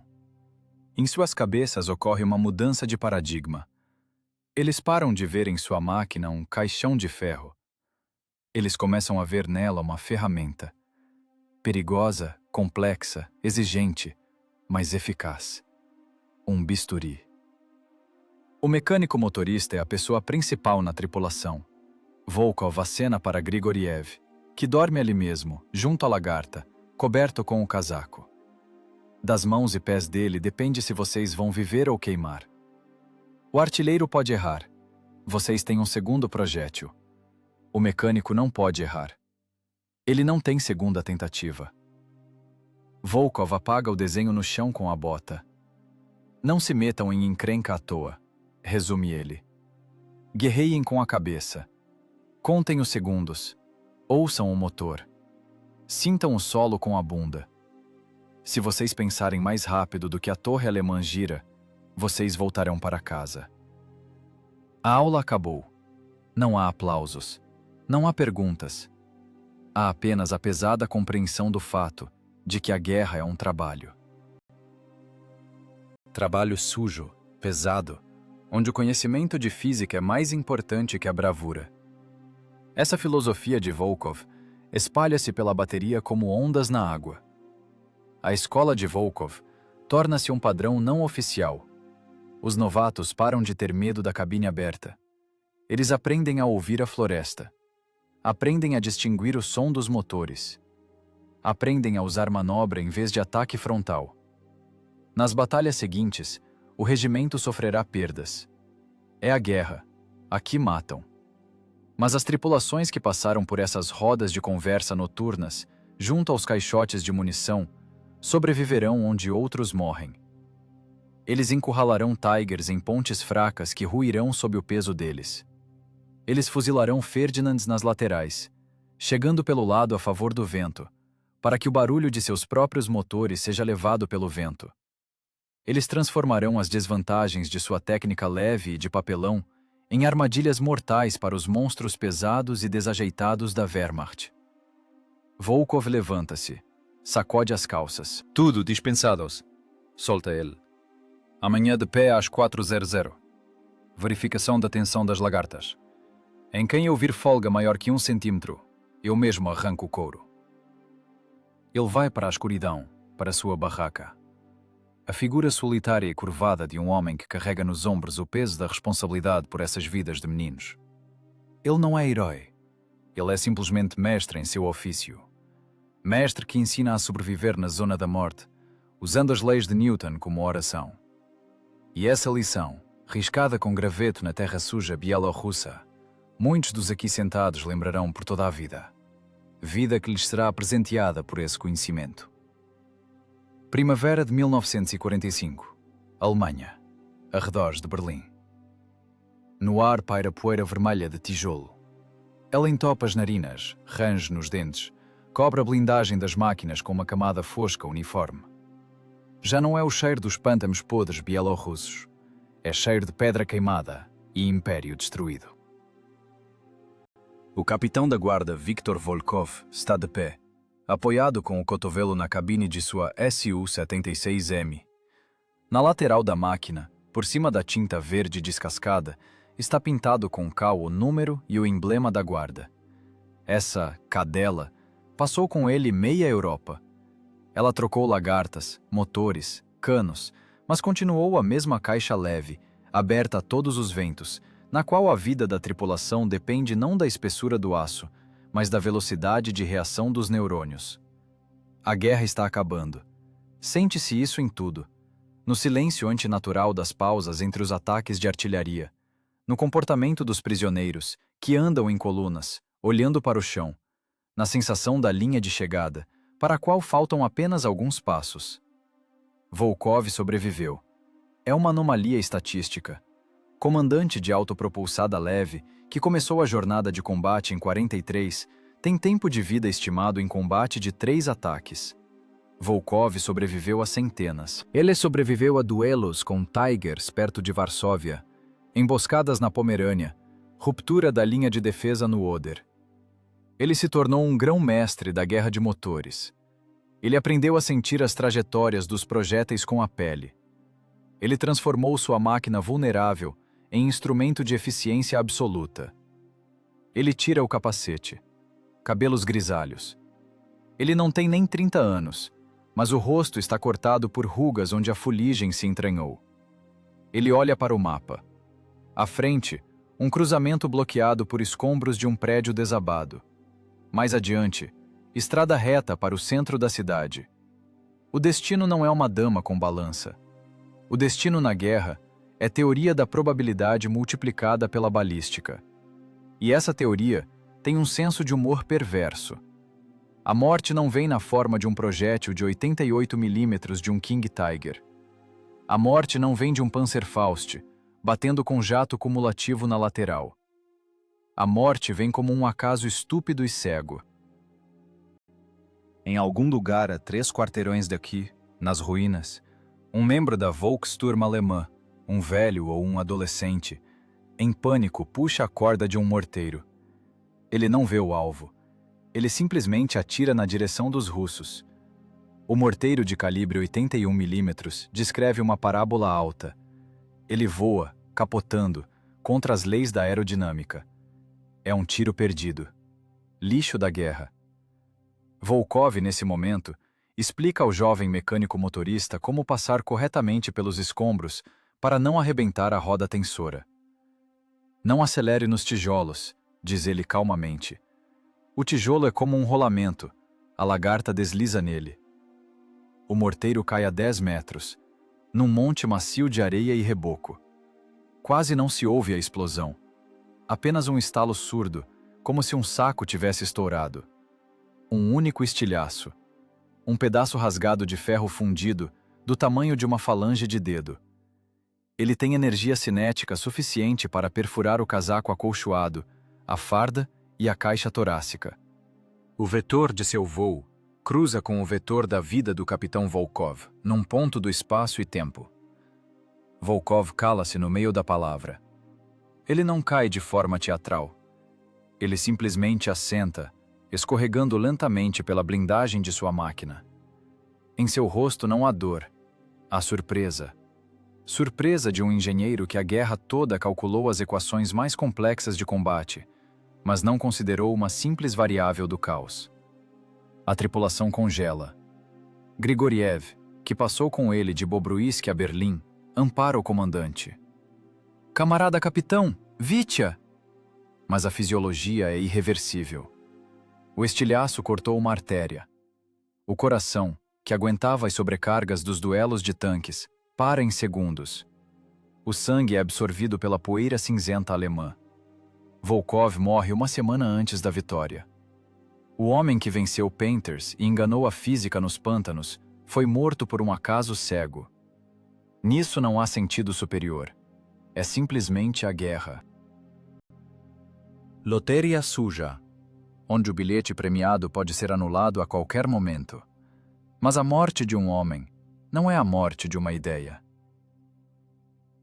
Em suas cabeças ocorre uma mudança de paradigma. Eles param de ver em sua máquina um caixão de ferro. Eles começam a ver nela uma ferramenta. Perigosa, complexa, exigente, mas eficaz. Um bisturi. O mecânico motorista é a pessoa principal na tripulação. Volkov acena para Grigoriev, que dorme ali mesmo, junto à lagarta, coberto com o casaco. Das mãos e pés dele depende se vocês vão viver ou queimar. O artilheiro pode errar. Vocês têm um segundo projétil. O mecânico não pode errar. Ele não tem segunda tentativa. Volkov apaga o desenho no chão com a bota. Não se metam em encrenca à toa, resume ele. Guerreiem com a cabeça. Contem os segundos. Ouçam o motor. Sintam o solo com a bunda. Se vocês pensarem mais rápido do que a torre alemã gira, vocês voltarão para casa. A aula acabou. Não há aplausos. Não há perguntas. Há apenas a pesada compreensão do fato de que a guerra é um trabalho. Trabalho sujo, pesado, onde o conhecimento de física é mais importante que a bravura. Essa filosofia de Volkov espalha-se pela bateria como ondas na água. A escola de Volkov torna-se um padrão não oficial. Os novatos param de ter medo da cabine aberta. Eles aprendem a ouvir a floresta. Aprendem a distinguir o som dos motores. Aprendem a usar manobra em vez de ataque frontal. Nas batalhas seguintes, o regimento sofrerá perdas. É a guerra. Aqui matam. Mas as tripulações que passaram por essas rodas de conversa noturnas, junto aos caixotes de munição, sobreviverão onde outros morrem. Eles encurralarão Tigers em pontes fracas que ruirão sob o peso deles. Eles fuzilarão Ferdinands nas laterais, chegando pelo lado a favor do vento, para que o barulho de seus próprios motores seja levado pelo vento. Eles transformarão as desvantagens de sua técnica leve e de papelão em armadilhas mortais para os monstros pesados e desajeitados da Wehrmacht. Volkov levanta-se, sacode as calças. Tudo dispensados, solta ele. Amanhã de pé às 4:00. Verificação da tensão das lagartas. Em quem eu vir folga maior que 1 centímetro, eu mesmo arranco o couro. Ele vai para a escuridão, para a sua barraca. A figura solitária e curvada de um homem que carrega nos ombros o peso da responsabilidade por essas vidas de meninos. Ele não é herói. Ele é simplesmente mestre em seu ofício. Mestre que ensina a sobreviver na zona da morte, usando as leis de Newton como oração. E essa lição, riscada com graveto na terra suja bielorrussa, muitos dos aqui sentados lembrarão por toda a vida. Vida que lhes será presenteada por esse conhecimento. Primavera de 1945. Alemanha. Arredores de Berlim. No ar paira poeira vermelha de tijolo. Ela entopa as narinas, range nos dentes, cobre a blindagem das máquinas com uma camada fosca uniforme. Já não é o cheiro dos pântanos podres bielorrussos. É cheiro de pedra queimada e império destruído. O capitão da guarda Viktor Volkov está de pé, apoiado com o cotovelo na cabine de sua Su-76M. Na lateral da máquina, por cima da tinta verde descascada, está pintado com cal o número e o emblema da guarda. Essa cadela passou com ele meia Europa. Ela trocou lagartas, motores, canos, mas continuou a mesma caixa leve, aberta a todos os ventos, na qual a vida da tripulação depende não da espessura do aço, mas da velocidade de reação dos neurônios. A guerra está acabando. Sente-se isso em tudo. No silêncio antinatural das pausas entre os ataques de artilharia, no comportamento dos prisioneiros, que andam em colunas, olhando para o chão, na sensação da linha de chegada, para a qual faltam apenas alguns passos. Volkov sobreviveu. É uma anomalia estatística. Comandante de autopropulsada leve, que começou a jornada de combate em 43, tem tempo de vida estimado em combate de 3 ataques. Volkov sobreviveu a centenas. Ele sobreviveu a duelos com Tigers perto de Varsóvia, emboscadas na Pomerânia, ruptura da linha de defesa no Oder. Ele se tornou um grão-mestre da guerra de motores. Ele aprendeu a sentir as trajetórias dos projéteis com a pele. Ele transformou sua máquina vulnerável em instrumento de eficiência absoluta. Ele tira o capacete. Cabelos grisalhos. Ele não tem nem 30 anos, mas o rosto está cortado por rugas onde a fuligem se entranhou. Ele olha para o mapa. À frente, um cruzamento bloqueado por escombros de um prédio desabado. Mais adiante, estrada reta para o centro da cidade. O destino não é uma dama com balança. O destino na guerra é teoria da probabilidade multiplicada pela balística. E essa teoria tem um senso de humor perverso. A morte não vem na forma de um projétil de 88 milímetros de um King Tiger. A morte não vem de um Panzerfaust, batendo com jato cumulativo na lateral. A morte vem como um acaso estúpido e cego. Em algum lugar a 3 quarteirões daqui, nas ruínas, um membro da Volksturm alemã, um velho ou um adolescente, em pânico puxa a corda de um morteiro. Ele não vê o alvo. Ele simplesmente atira na direção dos russos. O morteiro de calibre 81 milímetros descreve uma parábola alta. Ele voa, capotando, contra as leis da aerodinâmica. É um tiro perdido. Lixo da guerra. Volkov, nesse momento, explica ao jovem mecânico motorista como passar corretamente pelos escombros para não arrebentar a roda tensora. Não acelere nos tijolos, diz ele calmamente. O tijolo é como um rolamento, a lagarta desliza nele. O morteiro cai a 10 metros, num monte macio de areia e reboco. Quase não se ouve a explosão. Apenas um estalo surdo, como se um saco tivesse estourado. Um único estilhaço. Um pedaço rasgado de ferro fundido, do tamanho de uma falange de dedo. Ele tem energia cinética suficiente para perfurar o casaco acolchoado, a farda e a caixa torácica. O vetor de seu voo cruza com o vetor da vida do capitão Volkov, num ponto do espaço e tempo. Volkov cala-se no meio da palavra. Ele não cai de forma teatral. Ele simplesmente assenta, escorregando lentamente pela blindagem de sua máquina. Em seu rosto não há dor, há surpresa. Surpresa de um engenheiro que a guerra toda calculou as equações mais complexas de combate, mas não considerou uma simples variável do caos. A tripulação congela. Grigoriev, que passou com ele de Bobruisk a Berlim, ampara o comandante. Camarada capitão, Vitya! Mas a fisiologia é irreversível. O estilhaço cortou uma artéria. O coração, que aguentava as sobrecargas dos duelos de tanques, para em segundos. O sangue é absorvido pela poeira cinzenta alemã. Volkov morre uma semana antes da vitória. O homem que venceu Panthers e enganou a física nos pântanos foi morto por um acaso cego. Nisso não há sentido superior. É simplesmente a guerra. Loteria suja, onde o bilhete premiado pode ser anulado a qualquer momento. Mas a morte de um homem não é a morte de uma ideia.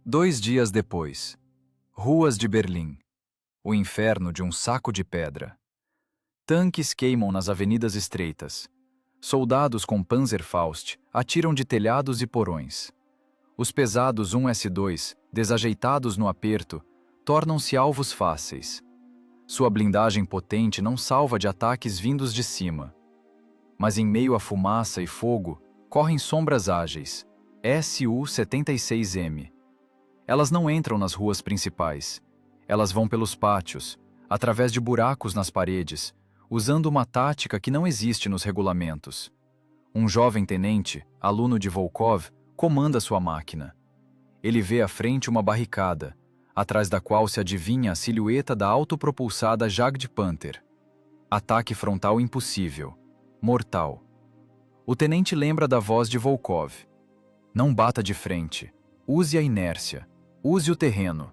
2 dias depois, ruas de Berlim. O inferno de um saco de pedra. Tanques queimam nas avenidas estreitas. Soldados com Panzerfaust atiram de telhados e porões. Os pesados 1S2, desajeitados no aperto, tornam-se alvos fáceis. Sua blindagem potente não salva de ataques vindos de cima. Mas em meio à fumaça e fogo, correm sombras ágeis, Su-76M. Elas não entram nas ruas principais. Elas vão pelos pátios, através de buracos nas paredes, usando uma tática que não existe nos regulamentos. Um jovem tenente, aluno de Volkov, comanda sua máquina. Ele vê à frente uma barricada, atrás da qual se adivinha a silhueta da autopropulsada Jagdpanther. Ataque frontal impossível. Mortal. O tenente lembra da voz de Volkov. Não bata de frente. Use a inércia. Use o terreno.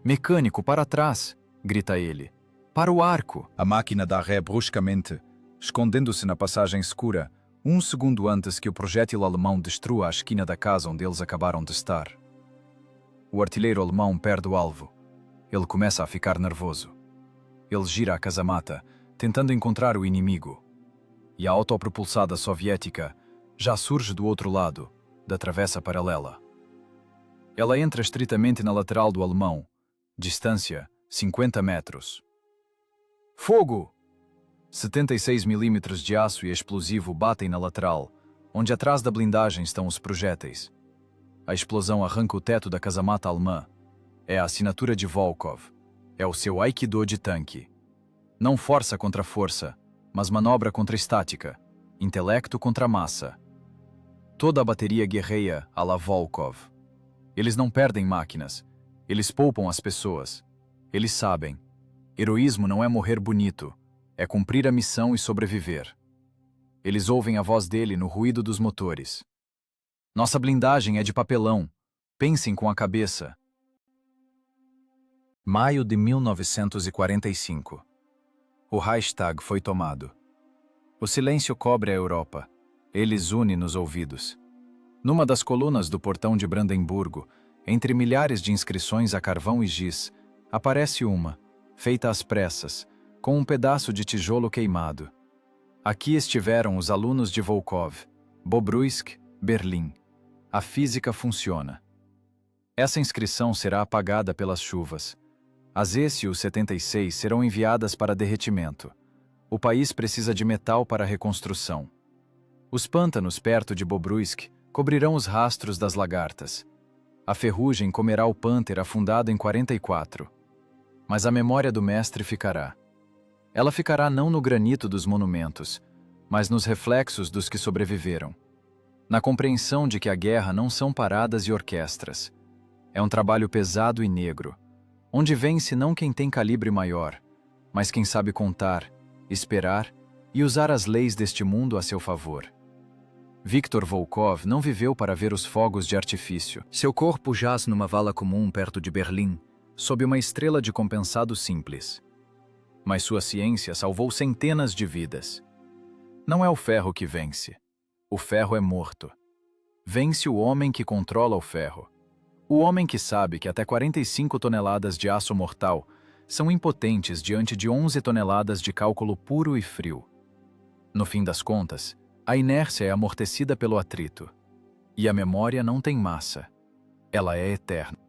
Mecânico, para trás, grita ele. Para o arco. A máquina dá ré bruscamente, escondendo-se na passagem escura, 1 segundo antes que o projétil alemão destrua a esquina da casa onde eles acabaram de estar. O artilheiro alemão perde o alvo. Ele começa a ficar nervoso. Ele gira a casamata, tentando encontrar o inimigo. e a autopropulsada soviética já surge do outro lado, da travessa paralela. Ela entra estritamente na lateral do alemão, distância 50 metros. Fogo! 76 milímetros de aço e explosivo batem na lateral, onde atrás da blindagem estão os projéteis. A explosão arranca o teto da casamata alemã. É a assinatura de Volkov. É o seu Aikido de tanque. Não força contra força, mas manobra contra estática, intelecto contra massa. Toda a bateria guerreia à la Volkov. Eles não perdem máquinas, eles poupam as pessoas. Eles sabem, heroísmo não é morrer bonito, é cumprir a missão e sobreviver. Eles ouvem a voz dele no ruído dos motores. Nossa blindagem é de papelão, pensem com a cabeça. Maio de 1945. O Reichstag foi tomado. O silêncio cobre a Europa. Eles unem nos ouvidos. Numa das colunas do portão de Brandemburgo, entre milhares de inscrições a carvão e giz, aparece uma, feita às pressas, com um pedaço de tijolo queimado. Aqui estiveram os alunos de Volkov, Bobruisk, Berlim. A física funciona. Essa inscrição será apagada pelas chuvas. As ESU-76 serão enviadas para derretimento. O país precisa de metal para a reconstrução. Os pântanos perto de Bobruisk cobrirão os rastros das lagartas. A ferrugem comerá o pânter afundado em 44. Mas a memória do mestre ficará. Ela ficará não no granito dos monumentos, mas nos reflexos dos que sobreviveram. Na compreensão de que a guerra não são paradas e orquestras. É um trabalho pesado e negro, onde vence não quem tem calibre maior, mas quem sabe contar, esperar e usar as leis deste mundo a seu favor. Viktor Volkov não viveu para ver os fogos de artifício. Seu corpo jaz numa vala comum perto de Berlim, sob uma estrela de compensado simples. Mas sua ciência salvou centenas de vidas. Não é o ferro que vence. O ferro é morto. Vence o homem que controla o ferro. O homem que sabe que até 45 toneladas de aço mortal são impotentes diante de 11 toneladas de cálculo puro e frio. No fim das contas, a inércia é amortecida pelo atrito. E a memória não tem massa. Ela é eterna.